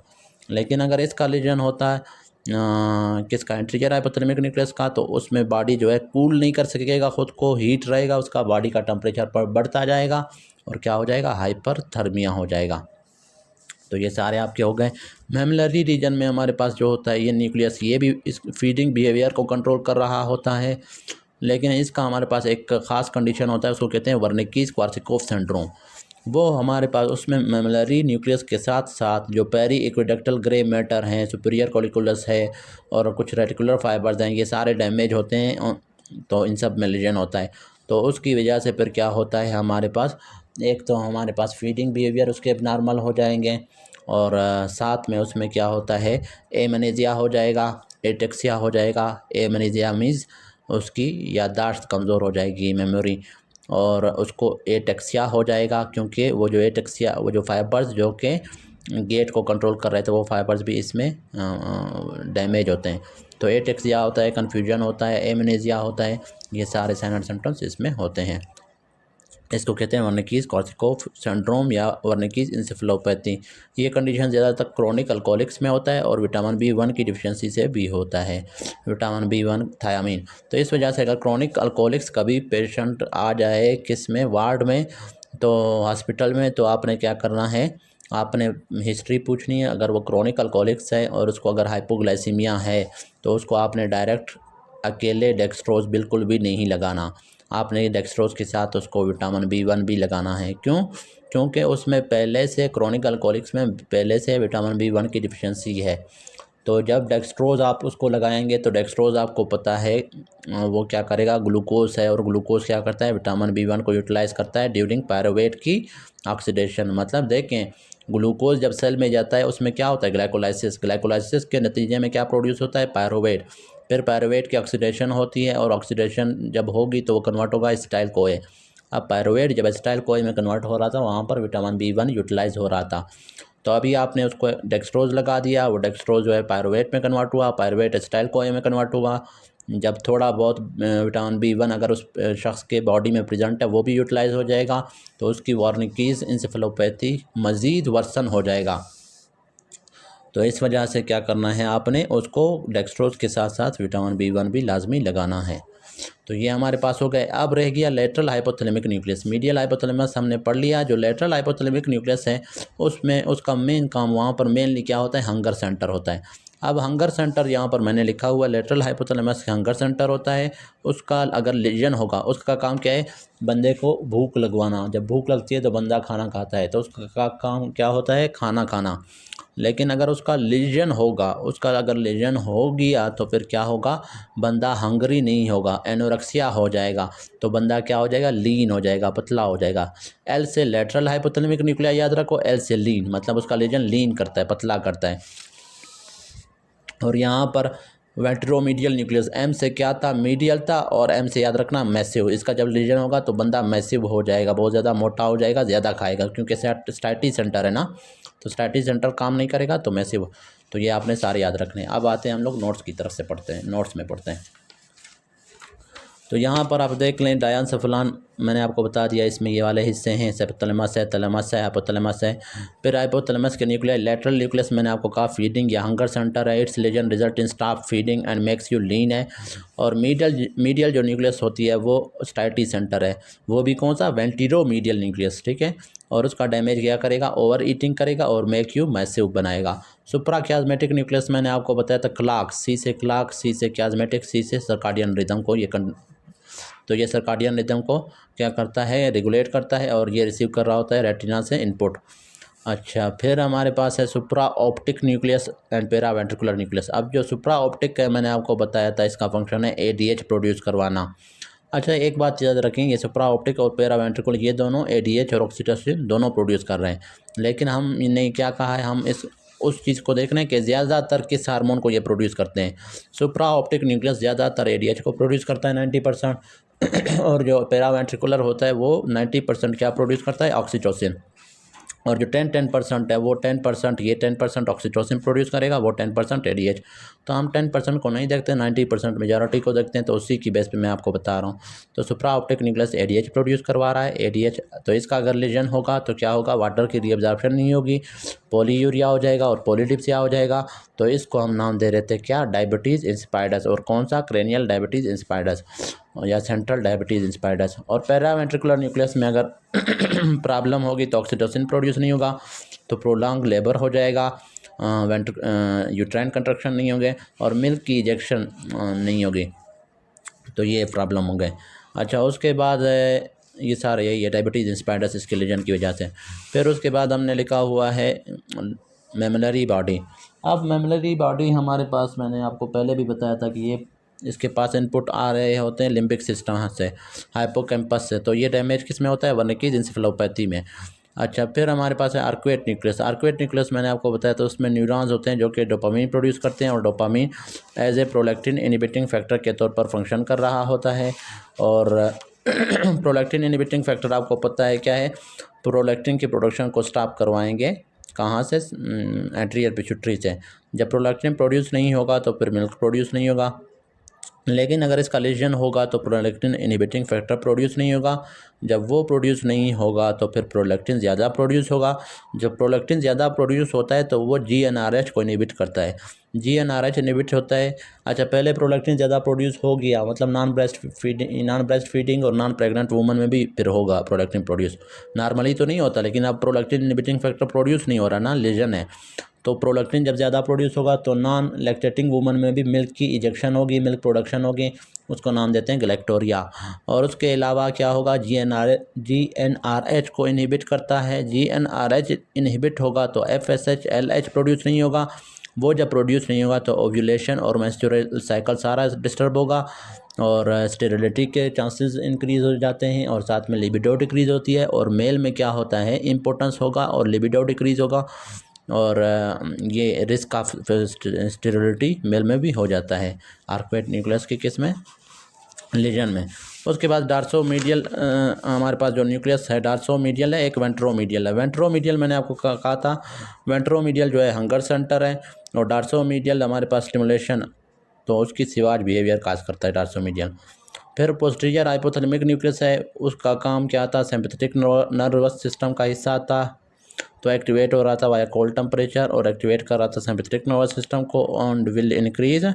लेकिन अगर इसका लीजन होता है किसका? इंटीरियर हाइपोथैलेमिक न्यूक्लियस का, तो उसमें बॉडी जो है कूल नहीं कर सकेगा खुद को, हीट रहेगा उसका, बॉडी का टेम्परेचर पर बढ़ता जाएगा और क्या हो जाएगा? हाइपरथर्मिया हो जाएगा। तो ये सारे आपके हो गए। मेमलरी रीजन में हमारे पास जो होता है ये न्यूक्लियस, ये भी इस फीडिंग बिहेवियर को कंट्रोल कर रहा होता है, लेकिन इसका हमारे पास एक ख़ास कंडीशन होता है, उसको कहते हैं वर्निकीज-कोर्सैकोफ सिंड्रोम। वो हमारे पास उसमें मेमलरी न्यूक्लियस के साथ साथ जो पेरी एक्विडक्टल ग्रे मैटर हैं, सुपीरियर कॉलिकुलस है और कुछ रेटिकुलर फाइबर्स हैं, ये सारे डैमेज होते हैं, तो इन सब में लीजन होता है। तो उसकी वजह से फिर क्या होता है हमारे पास? एक तो हमारे पास फीडिंग बिहेवियर उसके एबनॉर्मल हो जाएंगे, और साथ में उसमें क्या होता है? एमनेजिया हो जाएगा, एटेक्सिया हो जाएगा। एमनेजिया मीन्स उसकी याददाश्त कमज़ोर हो जाएगी, मेमोरी, और उसको एटेक्सिया हो जाएगा, क्योंकि वो जो फाइबर्स जो कि गेट को कंट्रोल कर रहे थे वो फाइबर्स भी इसमें डैमेज होते हैं। तो एटेक्सिया होता है, कन्फ्यूजन होता है, एमनेजिया होता है, ये सारे साइन एंड सिम्टम्स इसमें होते हैं। इसको कहते हैं वर्निकीज-कोर्सैकोफ सिंड्रोम या वर्निकीज इंसेफेलोपैथी। ये कंडीशन ज़्यादातर क्रोनिक अल्कोहलिक्स में होता है और विटामिन B1 की डिफिशियंसी से भी होता है, विटामिन B1 थायामीन। तो इस वजह से अगर क्रोनिक अल्कोहलिक्स कभी पेशेंट आ जाए किस में? वार्ड में, तो हॉस्पिटल में, तो आपने क्या करना है? आपने हिस्ट्री पूछनी है। अगर वो क्रोनिक अल्कोहलिक्स है और उसको अगर हाइपोग्लाइसीमिया है तो उसको आपने डायरेक्ट अकेले डेक्सट्रोज बिल्कुल भी नहीं लगाना, आपने डेक्सट्रोज के साथ उसको विटामिन B1 भी लगाना है। क्यों? क्योंकि उसमें पहले से क्रोनिक अल्कोहलिक्स में पहले से विटामिन B1 की डिफिशियंसी है। तो जब डेक्सट्रोज आप उसको लगाएंगे तो डेक्सट्रोज आपको पता है वो क्या करेगा? ग्लूकोज है, और ग्लूकोज क्या करता है? विटामिन B1 को यूटिलाइज़ करता है ड्यूरिंग पायरुवेट की ऑक्सीडेशन। मतलब देखें, ग्लूकोज जब सेल में जाता है उसमें क्या होता है? ग्लाइकोलाइसिस के नतीजे में क्या प्रोड्यूस होता है? पायरुवेट। फिर पायरुवेट की ऑक्सीडेशन होती है, और ऑक्सीडेशन जब होगी तो वो कन्वर्ट होगा एसिटाइल कोए। अब पायरुवेट जब एसिटाइल कोए में कन्वर्ट हो रहा था वहाँ पर विटामिन B1 यूटिलाइज़ हो रहा था। तो अभी आपने उसको डेक्सट्रोज लगा दिया, वो डेक्सट्रोज जो है पायरुवेट में कन्वर्ट हुआ, पायरुवेट एसिटाइल कोए में कन्वर्ट हुआ। जब थोड़ा बहुत विटामिन B1 अगर उस शख्स के बॉडी में प्रेजेंट है वो भी यूटिलाइज़ हो जाएगा, तो उसकी वर्निकीज इंसेफेलोपैथी मज़ीद वर्सन हो जाएगा। तो इस वजह से क्या करना है? आपने उसको डेक्सट्रोज के साथ साथ विटामिन B1 भी लाजमी लगाना है। तो ये हमारे पास हो गए। अब रह गया lateral hypothalamic nucleus. Medial hypothalamus हमने पढ़ लिया। जो लेटरल हाइपोथैलेमिक न्यूक्लियस है उसमें उसका मेन काम, वहाँ पर मेनली क्या होता है? हंगर सेंटर होता है। अब हंगर सेंटर यहाँ पर मैंने लिखा हुआ लेटरल हाइपोथैलेमस हंगर सेंटर होता है। उसका अगर लीजन होगा, उसका काम क्या है? बंदे को भूख लगवाना। जब भूख लगती है तो बंदा खाना खाता है, तो उसका काम क्या होता है? खाना खाना। लेकिन अगर उसका लीजन होगा, उसका अगर लीजन हो गया तो फिर क्या होगा? बंदा हंगरी नहीं होगा, एनोरेक्सिया हो जाएगा, तो बंदा क्या हो जाएगा? लीन हो जाएगा, पतला हो जाएगा। एल से लेटरल हाइपोथैलेमिक न्यूक्लिया याद रखो, एल से लीन, मतलब उसका लीजन लीन करता है, पतला करता है। और यहाँ पर वेंट्रोमीडियल न्यूक्लियस, एम से क्या था? मीडियल था, और एम से याद रखना मैसिव। इसका जब लीजन होगा तो बंदा मैसिव हो जाएगा, बहुत ज़्यादा मोटा हो जाएगा, ज़्यादा खाएगा, क्योंकि स्टैटी सेंटर है ना, तो स्टैटी सेंटर काम नहीं करेगा तो मैसिव। तो ये आपने सारे याद रखने हैं। अब आते हैं हम लोग नोट्स की तरफ से पढ़ते हैं, नोट्स में पढ़ते हैं। तो यहाँ पर आप देख लें डायनसेफलान मैंने आपको बता दिया, इसमें ये वाले हिस्से हैं, सेप्टलमस है, थैलेमस है, हाइपोथैलेमस है। फिर हाइपोथैलेमस के न्यूक्लियर लेटरल न्यूक्लियस मैंने आपको कहा फीडिंग या हंगर सेंटर है, it's lesion result in stop feeding and makes you lean है। और मीडियल जो न्यूक्लियस होती है वो स्टाइटी सेंटर है, वो भी कौन सा? वेंटिरोमीडियल न्यूक्लियस, ठीक है। और उसका डैमेज क्या करेगा? ओवर ईटिंग करेगा और मेक यू मैसिव बनाएगा। सुप्रा क्याजमेटिक न्यूक्लियस मैंने आपको बताया था क्लॉक, सी से क्लॉक, सी से क्याजमेटिक, सी से सर्काडियन रिदम को ये तो ये सर्काडियन रिदम को क्या करता है? रेगुलेट करता है, और ये रिसीव कर रहा होता है रेटिना से इनपुट। अच्छा, फिर हमारे पास है सुप्रा ऑप्टिक न्यूक्लियस एंड पेरा वेंट्रिकुलर न्यूक्लियस। अब जो सुप्रा ऑप्टिक है मैंने आपको बताया था, इसका फंक्शन है ADH प्रोड्यूस करवाना। अच्छा, एक बात याद रखें, ये सुप्रा ऑप्टिक और पेरा वेंट्रिकुलर ये दोनों एडीएच और ऑक्सीटोसिन दोनों प्रोड्यूस कर रहे हैं, लेकिन हमने क्या कहा है, हम उस चीज़ को देख रहे हैं कि ज़्यादातर किस हार्मोन को ये प्रोड्यूस करते हैं। सुप्रा ऑप्टिक न्यूक्लियस ज़्यादातर एडीएच को प्रोड्यूस करता है 90%, और जो पेरा वेंट्रिकुलर होता है वो 90% क्या प्रोड्यूस करता है, ऑक्सीटोसिन। और जो 10% है वो 10% ये 10% ऑक्सीटोसिन प्रोड्यूस करेगा, वो 10% एडीएच। तो हम 10% को नहीं देखते, 90% मेजॉरिटी को देखते हैं, तो उसी की बेस पे मैं आपको बता रहा हूँ। तो supra optic nucleus ADH produce करवा रहा है, एडीएच। तो इसका अगर लीजन होगा तो क्या होगा, वाटर की रीअब्जॉर्प्शन नहीं होगी, पॉलीयूरिया हो जाएगा और पॉलीडिप्सिया हो जाएगा। तो इसको हम नाम दे रहे थे क्या, डायबिटीज़ इंस्पायर्डस। और कौन सा, क्रेनियल डायबिटीज़ इंस्पायर्डस या सेंट्रल डायबिटीज़ इंस्पायर्डस। और पेरावेंट्रिकुलर न्यूक्लियस में अगर प्रॉब्लम होगी तो ऑक्सीटोसिन प्रोड्यूस नहीं होगा, तो प्रोलॉन्ग लेबर हो जाएगा, यूट्राइन कंट्रक्शन नहीं होंगे और मिल्क की इजेक्शन नहीं होगी। तो ये प्रॉब्लम हो गए। अच्छा, उसके बाद ये सारे यही है डायबिटीज़ इंस्पायर्डस इसके लीजन की वजह से। फिर उसके बाद हमने लिखा हुआ है मेमलरी बॉडी। अब मेमलरी बॉडी हमारे पास, मैंने आपको पहले भी बताया था कि ये इसके पास इनपुट आ रहे होते हैं लिम्बिक सिस्टम से, हाइपोकैम्पस से। तो ये डैमेज किस में होता है, वर्निकीज इंसेफेलोपैथी में। अच्छा, फिर हमारे पास है आर्कुएट न्यूक्लियस। आर्कुएट न्यूक्लियस मैंने आपको बताया, तो उसमें न्यूरॉन्स होते हैं जो कि डोपामीन प्रोड्यूस करते हैं, और dopamine as a prolactin inhibiting factor के तौर पर फंक्शन कर रहा होता है। और प्रोलैक्टिन इनहिबिटिंग फैक्टर आपको पता है क्या है, प्रोलैक्टिन की प्रोडक्शन को स्टॉप करवाएंगे कहाँ से, एंटीरियर पिट्यूटरी से। जब प्रोलैक्टिन प्रोड्यूस नहीं होगा तो फिर मिल्क प्रोड्यूस नहीं होगा। लेकिन अगर इसका लीजन होगा तो प्रोलैक्टिन इनहिबिटिंग फैक्टर प्रोड्यूस नहीं होगा। जब वो प्रोड्यूस नहीं होगा तो फिर प्रोलैक्टिन ज़्यादा प्रोड्यूस होगा। जब प्रोलैक्टिन ज़्यादा प्रोड्यूस होता है तो वो जीएनआरएच को इनहिबिट करता है, जीएनआरएच इनहिबिट होता है। अच्छा, पहले प्रोलैक्टिन ज़्यादा प्रोड्यूस हो गया, मतलब नॉन ब्रेस्ट फीडिंग और नॉन प्रेग्नेंट वूमन में भी फिर होगा प्रोलैक्टिन प्रोड्यूस। नॉर्मली तो नहीं होता, लेकिन अब प्रोलैक्टिन इनहिबिटिंग फैक्टर प्रोड्यूस नहीं हो रहा ना, लीजन है। तो प्रोलैक्टिन जब ज़्यादा प्रोड्यूस होगा तो नॉन लैक्टेटिंग वूमन में भी मिल्क की इजेक्शन होगी, मिल्क प्रोडक्शन होगी, उसको नाम देते हैं गैलेक्टोरिया। और उसके अलावा क्या होगा, जीएनआरएच को इनहिबिट करता है। जीएनआरएच इनहिबिट होगा तो एफएसएच एलएच प्रोड्यूस नहीं होगा। वो जब प्रोड्यूस नहीं होगा तो ओव्यूलेशन और मेंस्ट्रुअल साइकिल सारा डिस्टर्ब होगा, और स्टेरिलिटी के चांसेस इंक्रीज़ हो जाते हैं, और साथ में लिबिडो डिक्रीज़ होती है। और मेल में क्या होता है, इम्पोर्टेंस होगा और लिबिडो डिक्रीज़ होगा, और ये रिस्क ऑफ स्टेरिलिटी मेल में भी हो जाता है आर्कुएट न्यूक्लियस के केस में, लीजन में। उसके बाद डार्सोमीडियल, हमारे पास जो न्यूक्लियस है डार्सोमीडियल है, एक वेंट्रोमीडियल है। वेंट्रोमीडियल मैंने आपको कहा था, वेंट्रोमीडियल जो है हंगर सेंटर है, और डार्सोमीडियल हमारे पास स्टिमुलेशन, तो उसकी सिवाज बिहेवियर काज करता है डार्सोमीडियल। फिर पोस्टीरियर हाइपोथैलेमिक न्यूक्लियस है, उसका काम क्या था, सिंपैथेटिक नर्वस सिस्टम का हिस्सा था, तो एक्टिवेट हो रहा था वाया कोल्ड टेम्परेचर, और एक्टिवेट कर रहा था सिंपैथेटिक नर्वस सिस्टम को, एंड विल इंक्रीज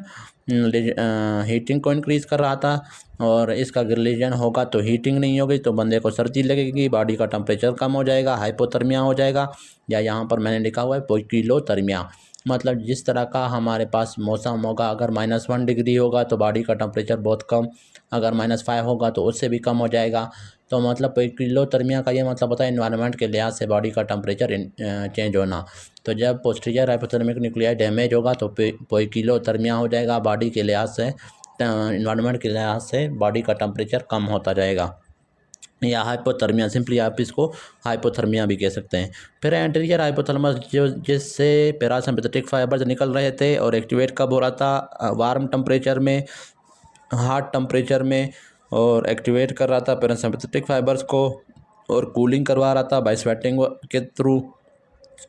हीटिंग को इंक्रीज़ कर रहा था। और इसका अगर लीजन होगा तो हीटिंग नहीं होगी, तो बंदे को सर्दी लगेगी, बॉडी का टेम्परेचर कम हो जाएगा, हाइपोथर्मिया हो जाएगा, या यहाँ पर मैंने लिखा हुआ है पोइकिलोथर्मिया। मतलब जिस तरह का हमारे पास मौसम होगा, अगर -1 डिग्री होगा तो बॉडी का टेम्परेचर बहुत कम, अगर -5 होगा तो उससे भी कम हो जाएगा। तो मतलब पोइकिलोथर्मिया का ये मतलब होता है इन्वायरमेंट के लिहाज से बॉडी का टेम्परेचर चेंज होना। तो जब पोस्टीरियर हाइपोथैलेमिक न्यूक्लियाई डैमेज होगा तो पोइकिलोथर्मिया हो जाएगा, बॉडी के लिहाज से, इन्वायरमेंट के लिहाज से बॉडी का टेम्परेचर कम होता जाएगा, या हाइपोथर्मिया, सिंपली आप इसको हाइपोथर्मिया भी कह सकते हैं। फिर एंटीरियर हाइपोथैलेमस, जो जिससे पैरासिम्पैथेटिक फाइबर्स निकल रहे थे, और एक्टिवेट कब हो रहा था, वार्म टेम्परेचर में, हॉट टेम्परेचर में, और एक्टिवेट कर रहा था पैरासिम्पैथेटिक फाइबर्स को, और कूलिंग करवा रहा था बाय स्वेटिंग के थ्रू।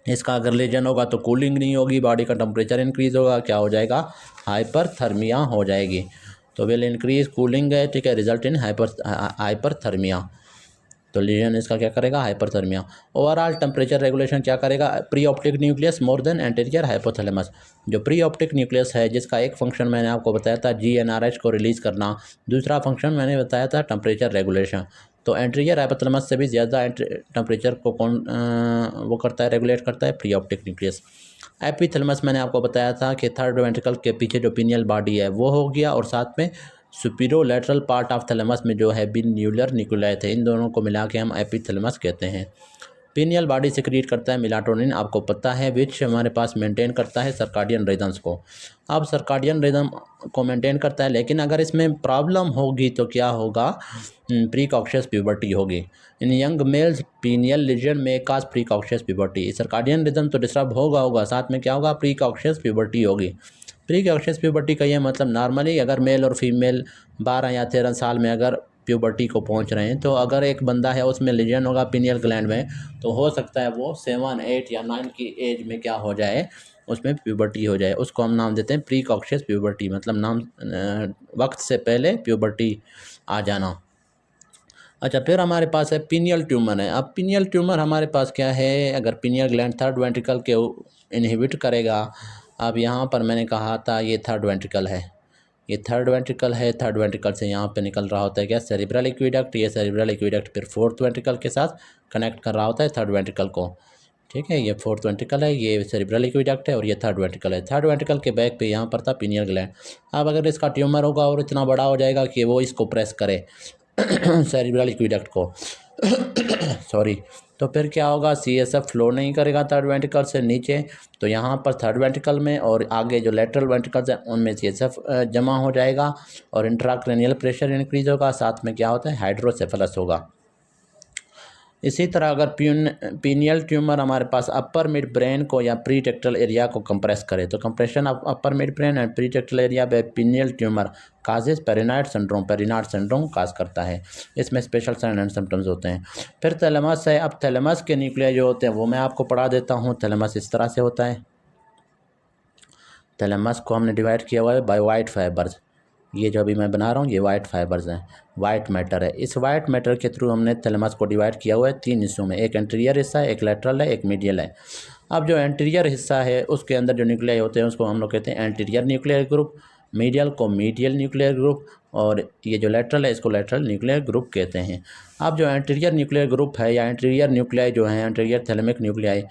इसका अगर लीजन होगा तो कूलिंग नहीं होगी, बॉडी का टेम्परेचर इंक्रीज़ होगा, क्या हो जाएगा, हाइपरथर्मिया हो जाएगी। तो विल इंक्रीज कूलिंग है, ठीक है, रिजल्ट इन हाइपरथर्मिया। तो लीजन इसका क्या करेगा, हाइपरथर्मिया। ओवरऑल टेम्परेचर रेगुलेशन क्या करेगा, pre optic nucleus more than anterior hypothalamus. जो प्री ऑप्टिक न्यूक्लियस है, जिसका एक फंक्शन मैंने आपको बताया था जीएनआरएच को रिलीज़ करना, दूसरा फंक्शन मैंने बताया था टेम्परेचर रेगुलेशन। तो एंटीरियर हाइपोथैलेमस से भी ज़्यादा टेम्परेचर को कौन वो करता है, रेगुलेट करता है, प्री ऑप्टिक न्यूक्लियस। एपिथैलेमस मैंने आपको बताया था कि थर्ड वेंट्रिकल के पीछे जो पिनियल बॉडी है वो हो गया, और साथ में सुपीरोलैटरल पार्ट ऑफ थैलेमस में जो है बिन्यूलर न्यूक्लियाई थे, इन दोनों को मिला के हम एपिथैलेमस कहते हैं। पीनियल बॉडी सिक्रीट करता है मेलाटोनिन, आपको पता है, विच हमारे पास मेंटेन करता है सर्काडियन रिदम्स को। अब सर्काडियन रिदम को मेंटेन करता है, लेकिन अगर इसमें प्रॉब्लम होगी तो क्या होगा, प्रीकॉक्शियस प्यूबर्टी होगी। इन यंग मेल्स पीनियल लीजन में काज प्रीकॉक्शियस प्यूबर्टी। सर्काडियन रिदम तो डिस्टर्ब होगा, साथ में क्या होगा, प्रीकॉक्शियस प्यूबर्टी होगी। प्रीकॉक्शियस प्यूबर्टी का ये मतलब नॉर्मली अगर मेल और फीमेल 12 या 13 साल में अगर प्यूबर्टी को पहुंच रहे हैं, तो अगर एक बंदा है उसमें लीजन होगा पीनियल ग्लैंड में, तो हो सकता है वो 7, 8 या 9 की एज में क्या हो जाए, उसमें प्यूबर्टी हो जाए। उसको हम नाम देते हैं प्रीकॉक्शियस प्यूबर्टी, मतलब नाम वक्त से पहले प्यूबर्टी आ जाना। अच्छा, फिर हमारे पास है पीनियल ट्यूमर है। अब पीनियल ट्यूमर हमारे पास क्या है, अगर पीनियल ग्लैंड थर्ड वेंट्रिकल के इनहिबिट करेगा। अब यहाँ पर मैंने कहा था ये थर्ड वेंट्रिकल है, ये थर्ड वेंट्रिकल है, थर्ड वेंट्रिकल से यहाँ पे निकल रहा होता है क्या, सेरिब्रल एक्विडक्ट। ये सेरिब्रल एक्विडक्ट फिर फोर्थ वेंट्रिकल के साथ कनेक्ट कर रहा होता है थर्ड वेंट्रिकल को, ठीक है। ये फोर्थ वेंट्रिकल है, ये सेरिब्रल एक्विडक्ट है और ये थर्ड वेंट्रिकल है। थर्ड वेंट्रिकल के बैक पे यहाँ पर था पीनियल ग्लैंड। अब अगर इसका ट्यूमर होगा और इतना बड़ा हो जाएगा कि वो इसको प्रेस करे सेरिब्रल एक्विडक्ट को सॉरी, तो फिर क्या होगा, CSF फ्लो नहीं करेगा थर्ड वेंट्रिकल से नीचे, तो यहाँ पर थर्ड वेंट्रिकल में और आगे जो लेटरल वेंट्रिकल्स हैं उनमें CSF जमा हो जाएगा और इंट्राक्रैनियल प्रेशर इंक्रीज होगा, साथ में क्या होता है, हाइड्रोसेफलस होगा। इसी तरह अगर पीनियल ट्यूमर हमारे पास अपर मिड ब्रेन को या प्रीटेक्टल एरिया को कंप्रेस करे, तो compression of upper mid brain and pretectal area by pineal tumour causes Parinaud syndrome cause करता है। इसमें स्पेशल साइन एंड सिम्टम्स होते हैं। फिर थैलेमस है। अब थैलेमस के न्यूक्लियाई जो होते हैं वो मैं आपको पढ़ा देता हूँ। थैलेमस इस तरह से होता है, थैलेमस को हमने डिवाइड किया हुआ है बाय वाइट फाइबर्स। ये जो अभी मैं बना रहा हूँ ये वाइट फाइबर्स हैं, वाइट मैटर है। इस वाइट मैटर के थ्रू हमने थैलेमस को डिवाइड किया हुआ है 3 हिस्सों में, एक एंटीरियर हिस्सा है, एक लेटरल है, एक मीडियल है। अब जो एंटीरियर हिस्सा है उसके अंदर जो न्यूक्लियाई होते हैं उसको हम लोग कहते हैं एंटीरियर न्यूक्लियर ग्रुप, मीडियल को मीडियल न्यूक्लियर ग्रुप, और ये जो लेटरल है इसको लेटरल न्यूक्लियर ग्रुप कहते हैं। अब जो एंटीरियर न्यूक्लियर ग्रुप है या एंटीरियर न्यूक्लियाई जो है, एंटीरियर थैलेमिक न्यूक्लियाई,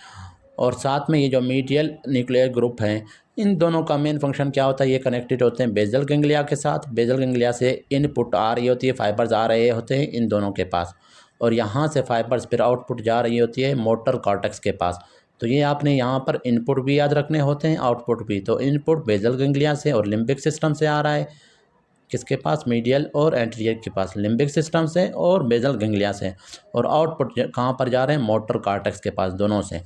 और साथ में ये जो मीडियल न्यूक्लियर ग्रुप हैं, इन दोनों का मेन फंक्शन क्या होता है, ये कनेक्टेड होते हैं बेजल गैंग्लिया के साथ। बेजल गैंग्लिया से इनपुट आ रही होती है, फाइबर्स आ रहे होते हैं इन दोनों के पास, और यहाँ से फाइबर्स फिर आउटपुट जा रही होती है मोटर कॉर्टेक्स के पास। तो ये आपने यहाँ पर इनपुट भी याद रखने होते हैं, आउटपुट भी। तो इनपुट बेजल गैंग्लिया से और लिम्बिक सिस्टम से आ रहा है, किसके पास, मीडियल और एंटीरियर के पास, लिम्बिक सिस्टम से और बेजल गैंग्लिया से, और आउटपुट कहाँ पर जा रहे हैं, मोटर कॉर्टेक्स के पास, दोनों से।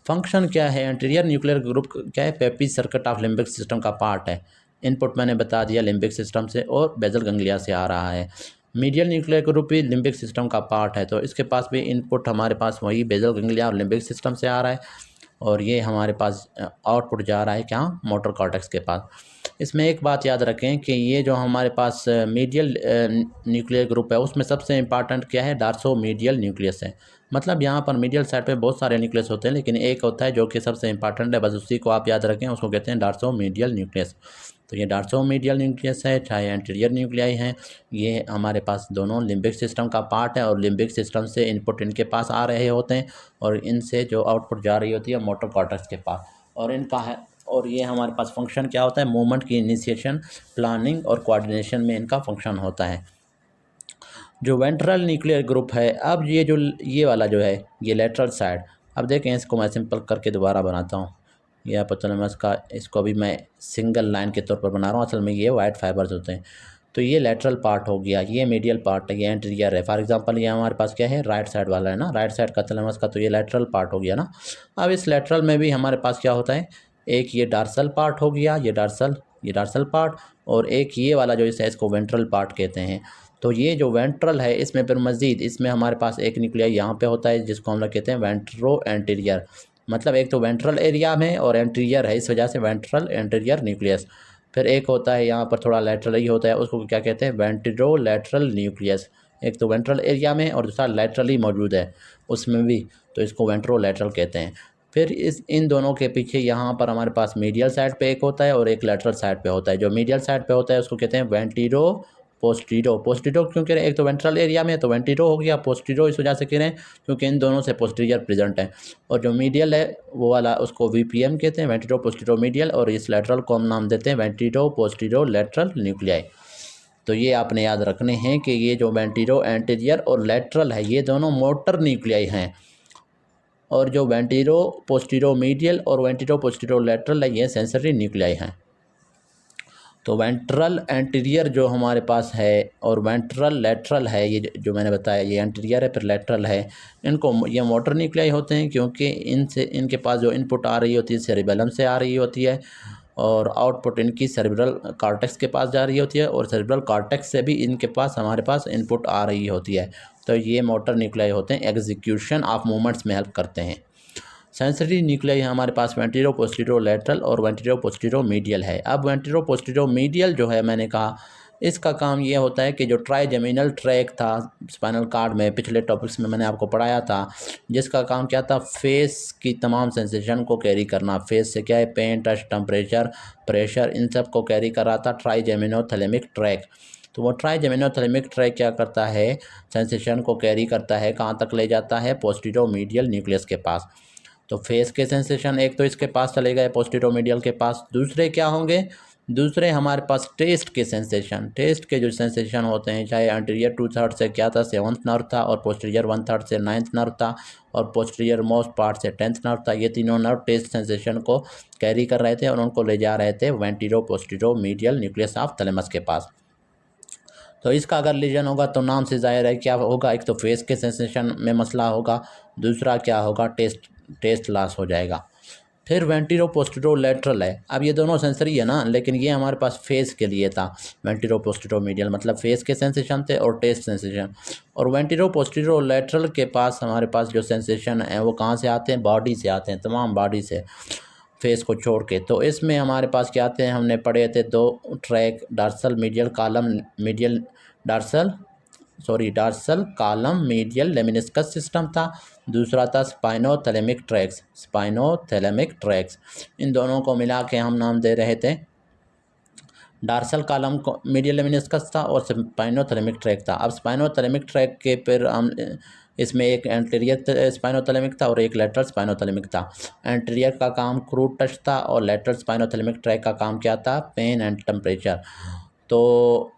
फंक्शन क्या है, एंटीरियर न्यूक्लियर ग्रुप क्या है, peppy circuit of limbic system का पार्ट है। इनपुट मैंने बता दिया लिम्बिक सिस्टम से और बेजल गैंग्लिया से आ रहा है। मीडियल न्यूक्लियर ग्रुप भी लिम्बिक सिस्टम का पार्ट है, तो इसके पास भी इनपुट हमारे पास वही बेजल गैंग्लिया और लिम्बिक सिस्टम से आ रहा है, और ये हमारे पास आउटपुट जा रहा है क्या, मोटर कॉर्टेक्स के पास। इसमें एक बात याद रखें कि ये जो हमारे पास मीडियल न्यूक्लियर ग्रुप है उसमें सबसे इम्पॉर्टेंट क्या है, डार्सो मीडियल न्यूक्लियस है। मतलब यहाँ पर मीडियल साइड पे बहुत सारे न्यूक्लियस होते हैं, लेकिन एक होता है जो कि सबसे इंपॉर्टेंट है, बस उसी को आप याद रखें, उसको कहते हैं डार्सो मीडियल न्यूक्लियस। तो ये डार्सो मीडियल न्यूक्लियस है, चाहे एंटीरियर न्यूक्लियाई हैं, ये हमारे पास दोनों लिम्बिक सिस्टम का पार्ट है, और लिम्बिक सिस्टम से इनपुट इनके पास आ रहे होते हैं, और इनसे जो आउटपुट जा रही होती है मोटर कॉर्टेक्स के पास, और इनका है, और ये हमारे पास फंक्शन क्या होता है, मूवमेंट की इनिशिएशन, प्लानिंग और कोऑर्डिनेशन में इनका फंक्शन होता है। जो वेंट्रल न्यूक्लियर ग्रुप है, अब ये जो ये वाला जो है ये लेटरल साइड, अब देखें इसको मैं सिंपल करके दोबारा बनाता हूँ। ये हाइपोथैलेमस का, इसको अभी मैं सिंगल लाइन के तौर पर बना रहा हूँ, असल में ये वाइट फाइबर्स होते हैं। तो ये लेटरल पार्ट हो गया, ये मीडियल पार्ट है, ये एंटीरियर है। फॉर एग्जांपल ये हमारे पास क्या है, राइट साइड वाला है ना, राइट साइड का थैलेमस का, तो ये लेटरल पार्ट हो गया ना। अब इस लेटरल में भी हमारे पास क्या होता है, एक ये डार्सल पार्ट हो गया, ये डार्सल पार्ट, और एक ये वाला जो इस है इसको वेंट्रल पार्ट कहते हैं। तो ये जो वेंट्रल है इसमें फिर मज़ीद इसमें हमारे पास एक न्यूक्लियाई यहाँ पे होता है जिसको हम लोग कहते हैं वेंट्रो एंटीरियर। मतलब एक तो वेंट्रल एरिया में और एंटीरियर है, इस वजह से वेंट्रल एंटीरियर न्यूक्लियस। फिर एक होता है यहाँ पर थोड़ा लेटरल ही होता है, उसको क्या कहते हैं, वेंट्रो लेटरल न्यूक्लियस। एक तो वेंट्रल एरिया में और दूसरा लेटरली मौजूद है उसमें भी, तो इसको वेंट्रो लेटरल कहते हैं। फिर इन दोनों के पीछे यहाँ पर हमारे पास मीडियल साइड पे एक होता है और एक लेटरल साइड पे होता है। जो मीडियल साइड पे होता है उसको कहते हैं वेंटिरो पोस्टीरो। पोस्टीरो क्यों कह रहे हैं, एक तो वेंट्रल एरिया में तो वेंटिरो हो गया, पोस्टीरो इस वजह से कह रहे हैं क्योंकि इन दोनों से पोस्टीरियर प्रेजेंट है। और जो मीडियल है वो वाला उसको वीपीएम कहते हैं, वेंटिरो पोस्टीरो मीडियल, और इस लेटरल को हम नाम देते हैं वेंटिरो पोस्टीरो लेटरल न्यूक्लियाई। तो ये आपने याद रखने हैं कि ये जो वेंटिरो एंटीरियर और लेटरल है ये दोनों मोटर न्यूक्लियाई हैं। और जो वेंट्रो पोस्टीरोमीडियल और वेंट्रो पोस्टीरोलैटरल है, ये सेंसरी न्यूक्लियाई हैं। तो वेंट्रल एंटीरियर जो हमारे पास है और वेंट्रल लैटरल है, ये जो मैंने बताया ये एंटीरियर है फिर लैटरल है, इनको ये मोटर न्यूक्लियाई होते हैं क्योंकि इनके पास जो इनपुट आ रही होती है सेरिबेलम से आ रही होती है और आउटपुट इनकी सेरिब्रल कॉर्टेक्स के पास जा रही होती है और सेरिब्रल कॉर्टेक्स से भी इनके पास हमारे पास इनपुट आ रही होती है। तो ये मोटर न्यूक्लियाई होते हैं, एग्जीक्यूशन ऑफ मूवमेंट्स में हेल्प करते हैं। सेंसरी न्यूक्लियाई हमारे पास वेंट्रो पोस्टीरो लैटरल और वेंट्रो पोस्टीरो मीडियल है। अब वेंट्रो पोस्टीरो मीडियल जो है, मैंने कहा इसका काम ये होता है कि जो ट्राइजेमिनल ट्रैक था स्पाइनल कॉर्ड में, पिछले टॉपिक्स में मैंने आपको पढ़ाया था, जिसका काम क्या था, फेस की तमाम सेंसेशन को कैरी करना। फेस से क्या है, पेन, टच, टेम्परेचर, प्रेशर, इन सब को कैरी कर रहा था ट्राइजेमिनोथैलेमिक ट्रैक। तो वो ट्राइजेमिनोथैलेमिक ट्रैक क्या करता है, सेंसेशन को कैरी करता है, कहाँ तक ले जाता है, पोस्टीरो मीडियल न्यूक्लियस के पास। तो फेस के सेंसेशन एक तो इसके पास चले गए पोस्टीरोमीडियल के पास। दूसरे क्या होंगे, दूसरे हमारे पास टेस्ट के सेंसेशन। टेस्ट के जो सेंसेशन होते हैं, चाहे एंटीरियर 2/3 से क्या था, 7th नर्व था, और पोस्टीरियर 1/3 से 9th नर्व था, और पोस्टीरियर मोस्ट पार्ट से 10th नर्व था। ये तीनों नर्व टेस्ट सेंसेशन को कैरी कर रहे थे और उनको ले जा रहे थे वेंट्रो पोस्टीरोमीडियल न्यूक्लियस ऑफ थैलेमस के पास। तो इसका अगर लीजन होगा तो नाम से जाहिर है क्या होगा, एक तो फेस के सेंसेशन में मसला होगा, दूसरा क्या होगा, टेस्ट लॉस हो जाएगा। फिर वेंट्रो पोस्टीरो लैटरल है। अब ये दोनों सेंसरी है ना, लेकिन ये हमारे पास फेस के लिए था। वेंट्रो पोस्टीरो मीडियल मतलब फेस के सेंसेशन थे और टेस्ट सेंसेशन। और वेंट्रो पोस्टीरो लैटरल के पास हमारे पास जो सेंसेशन है वो कहाँ से आते हैं, बॉडी से आते हैं, तमाम बॉडी से, फेस को छोड़ के। तो इसमें हमारे पास क्या आते हैं, हमने पढ़े थे 2 track, dorsal medial column medial dorsal column medial lemniscus system था। दूसरा था स्पाइनोथैलेमिक ट्रैक्स। इन दोनों को मिला के हम नाम दे रहे थे, डार्सल कॉलम को मीडियल लेमिनिस्कस था और स्पाइनोथैलेमिक ट्रैक था। अब स्पाइनोथैलेमिक ट्रैक के फिर हम इसमें एक एंटीरियर स्पाइनोथैलेमिक था और एक लेटरल स्पाइनोथैलेमिक था। एंटीरियर का काम क्रूड टच था और लेटरल स्पाइनोथैलेमिक ट्रैक का काम क्या था, पेन एंड टेम्परेचर। तो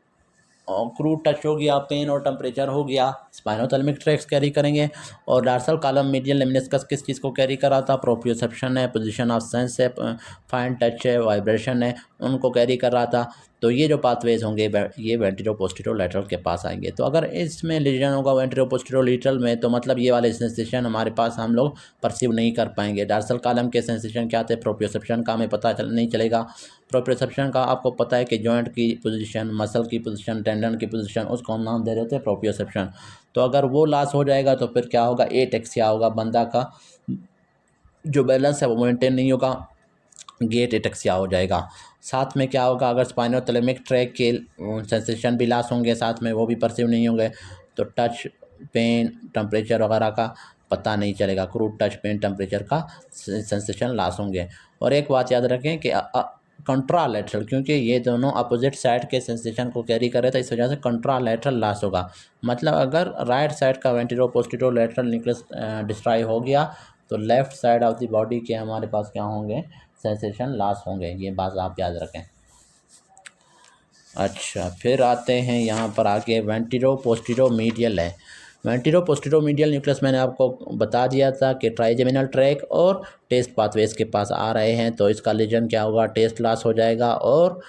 क्रूड टच हो गया, पेन और टेम्परेचर हो गया, स्पाइनोथैलेमिक ट्रैक्स कैरी करेंगे। और डार्सल कॉलम मीडियल लेमिनिस्कस किस चीज़ को कैरी कर रहा था, प्रोप्रियोसेप्शन है, पोजीशन ऑफ सेंस है, फाइन टच है, वाइब्रेशन है, उनको कैरी कर रहा था। तो ये जो पाथवेज होंगे ये वेंट्रो पोस्टीरो लैटरल के पास आएंगे। तो अगर इसमें लीजन होगा वेंट्रो पोस्टीरो लैटरल में, तो मतलब ये वाले सेंसेशन हमारे पास हम लोग परसीव नहीं कर पाएंगे। डार्सल कॉलम के सेंसेशन क्या थे, प्रोप्रियोसेप्शन का हमें पता नहीं चलेगा। प्रोप्रियोसेप्शन का आपको पता है कि जॉइंट की पोजीशन, मसल की पोजीशन, टेंडन की पोजीशन, उसको हम नाम दे रहे थे प्रोप्रियोसेप्शन। तो अगर वो लॉस हो जाएगा तो फिर क्या होगा, एटेक्सिया होगा, बंदा का जो बैलेंस है वो मेंटेन नहीं होगा, गेट एटेक्सिया हो जाएगा। साथ में क्या होगा, अगर स्पाइनोथैलेमिक ट्रैक के सेंसेशन भी लॉस होंगे, साथ में वो भी परसीव नहीं होंगे, तो टच, पेन, टेम्परेचर वगैरह का पता नहीं चलेगा। क्रूड टच, पेन, टेम्परेचर का सेंसेशन लॉस होंगे। और एक बात याद रखें कि कंट्रालैटरल, क्योंकि ये दोनों अपोजिट साइड के सेंसेशन को कैरी कर रहे थे, इस वजह से कंट्रालैटरल लॉस होगा। मतलब अगर राइट साइड का वेंट्रो पोस्टीरो लैटरल न्यूक्लियस डिस्ट्रॉय हो गया तो left side of the body के हमारे पास क्या होंगे, सेंसेशन लॉस होंगे। ये बात आप याद रखें। अच्छा, फिर आते हैं यहाँ पर आगे वेंट्रो पोस्टीरो मीडियल है। वेंट्रो पोस्टीरो मीडियल न्यूक्लियस मैंने आपको बता दिया था कि ट्राइजेमिनल ट्रैक और टेस्ट पाथवेज के पास आ रहे हैं, तो इसका लीजन क्या होगा, टेस्ट लॉस हो जाएगा और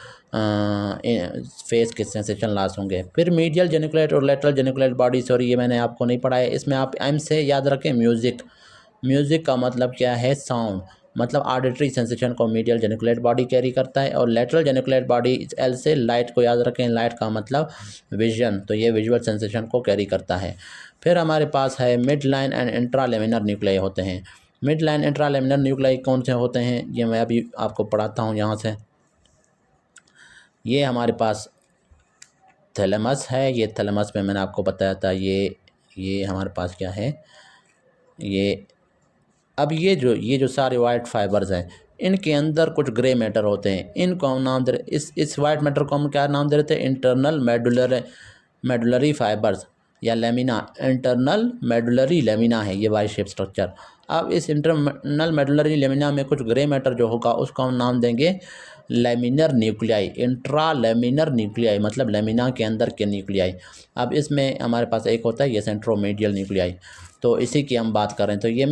फेस के सेंसेशन लॉस होंगे। फिर मीडियल जेनिकुलेट और लेटरल जेनिकुलेट बॉडी, सॉरी ये मैंने आपको नहीं पढ़ाया, इसमें आप एम से याद रखें म्यूज़िक का मतलब क्या है, साउंड, मतलब ऑडिटरी सेंसेशन को मीडियल जेनिकुलेट बॉडी कैरी करता है। और लेटरल जेनिकुलेट बॉडी एल से लाइट को याद रखें, लाइट का मतलब विजन, तो ये विजुअल सेंसेशन को कैरी करता है। फिर हमारे पास है मिड लाइन एंड इंट्रालेमिनर न्यूक्लियाई होते हैं। मिड लाइन इंट्रालेमिनर न्यूक्लियाई कौन से होते हैं, ये मैं अभी आपको पढ़ाता हूँ यहाँ से। ये हमारे पास थैलेमस है, ये थैलेमस में मैंने आपको बताया था, ये हमारे पास क्या है, ये अब ये जो सारे वाइट फाइबर्स हैं, इनके अंदर कुछ ग्रे मैटर होते हैं, इनको हम नाम दे रहे, इस वाइट मैटर को हम क्या नाम दे रहे थे, इंटरनल मेडुलरी फाइबर्स या लेमिना। इंटरनल मेडुलरी लेमिना है ये वाई शेप स्ट्रक्चर। अब इस इंटरनल मेडुलरी लेमिना में कुछ ग्रे मैटर जो होगा उसको हम नाम देंगे laminar nuclei, intra laminar nuclei, मतलब लेमिना के अंदर के न्यूक्लियाई। अब इसमें हमारे पास एक होता है ये सेंट्रोमीडियल न्यूक्लियाई। तो इसी की हम बात कर रहे हैं। तो ये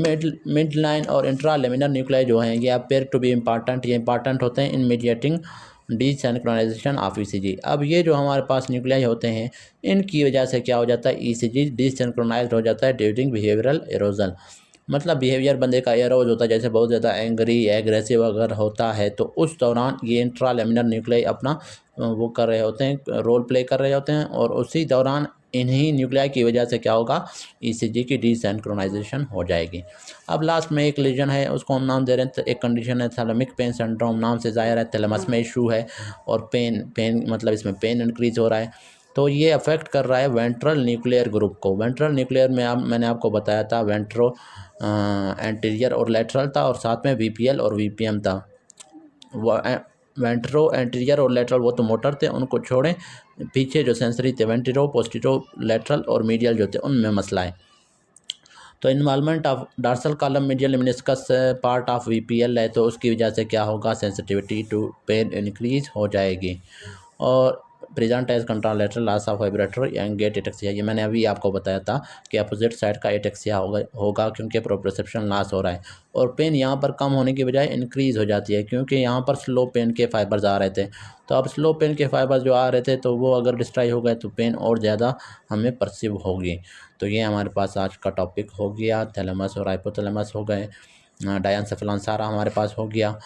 मिड लाइन और इंट्रालेमिनर न्यूक्लियाई जो हैं ये अपेयर टू बी इम्पॉर्टेंट, ये इंपॉर्टेंट होते हैं इन मीडिएटिंग डिसिंक्रोनाइजेशन ऑफ ईसीजी। अब ये जो हमारे पास न्यूक्लियाई होते हैं इनकी वजह से क्या हो जाता है, ईसीजी डिसिंक्रोनाइज्ड हो जाता है ड्यूरिंग बिहेवियरल एरोजन। मतलब बिहेवियर बंदे का एरोज होता है, जैसे बहुत ज़्यादा एंग्री एग्रेसिव अगर होता है तो उस दौरान ये इंट्रालेमिनर न्यूक्लियाई अपना वो कर रहे होते हैं, रोल प्ले कर रहे होते हैं, और उसी दौरान इन्हीं न्यूक्लियाई की वजह से क्या होगा, ईसीजी की डिसिंक्रोनाइजेशन हो जाएगी। अब लास्ट में एक लीजन है, उसको हम नाम दे रहे हैं, एक कंडीशन है थैलेमिक पेन सिंड्रोम, नाम से ज़ाहिर है थैलेमस में इशू है और पेन मतलब इसमें पेन इंक्रीज हो रहा है। तो ये अफेक्ट कर रहा है वेंट्रल न्यूक्लियर ग्रुप को। वेंट्रल न्यूक्लियर में अब मैंने आपको बताया था वेंट्रो एंटीरियर और लेटरल था, और साथ में वीपीएल और वीपीएम था। वेंट्रो एंटीरियर और लेटरल वो तो मोटर थे, उनको छोड़ें, पीछे जो सेंसरी थे वेंट्रो पोस्टीरो लेटरल और मीडियल जो थे उनमें मसला है। तो involvement of dorsal column medial meniscus part of VPL है, तो उसकी वजह से क्या होगा, सेंसिटिविटी टू पेन इंक्रीज हो जाएगी। और present as contralateral loss of vibrator and gait ataxia, ये मैंने अभी आपको बताया था कि अपोजिट साइड का एटेक्सिया होगा क्योंकि प्रोप्रोसेप्शन लॉस हो रहा है, और पेन यहाँ पर कम होने की बजाय इंक्रीज हो जाती है क्योंकि यहाँ पर स्लो पेन के फाइबर्स आ रहे थे। तो अब स्लो पेन के फाइबर्स जो आ रहे थे तो वो अगर डिस्ट्रॉय हो गए तो पेन और ज़्यादा हमें परसीव होगी। तो ये हमारे पास आज का टॉपिक हो गया, थैलेमस और हाइपोथैलेमस हो गए, डायंसेफेलॉन सारा हमारे पास हो गया।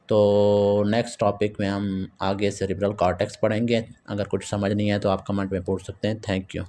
तो नेक्स्ट टॉपिक में हम आगे सेरिब्रल कॉर्टेक्स पढ़ेंगे। अगर कुछ समझ नहीं है तो आप कमेंट में पूछ सकते हैं। Thank you.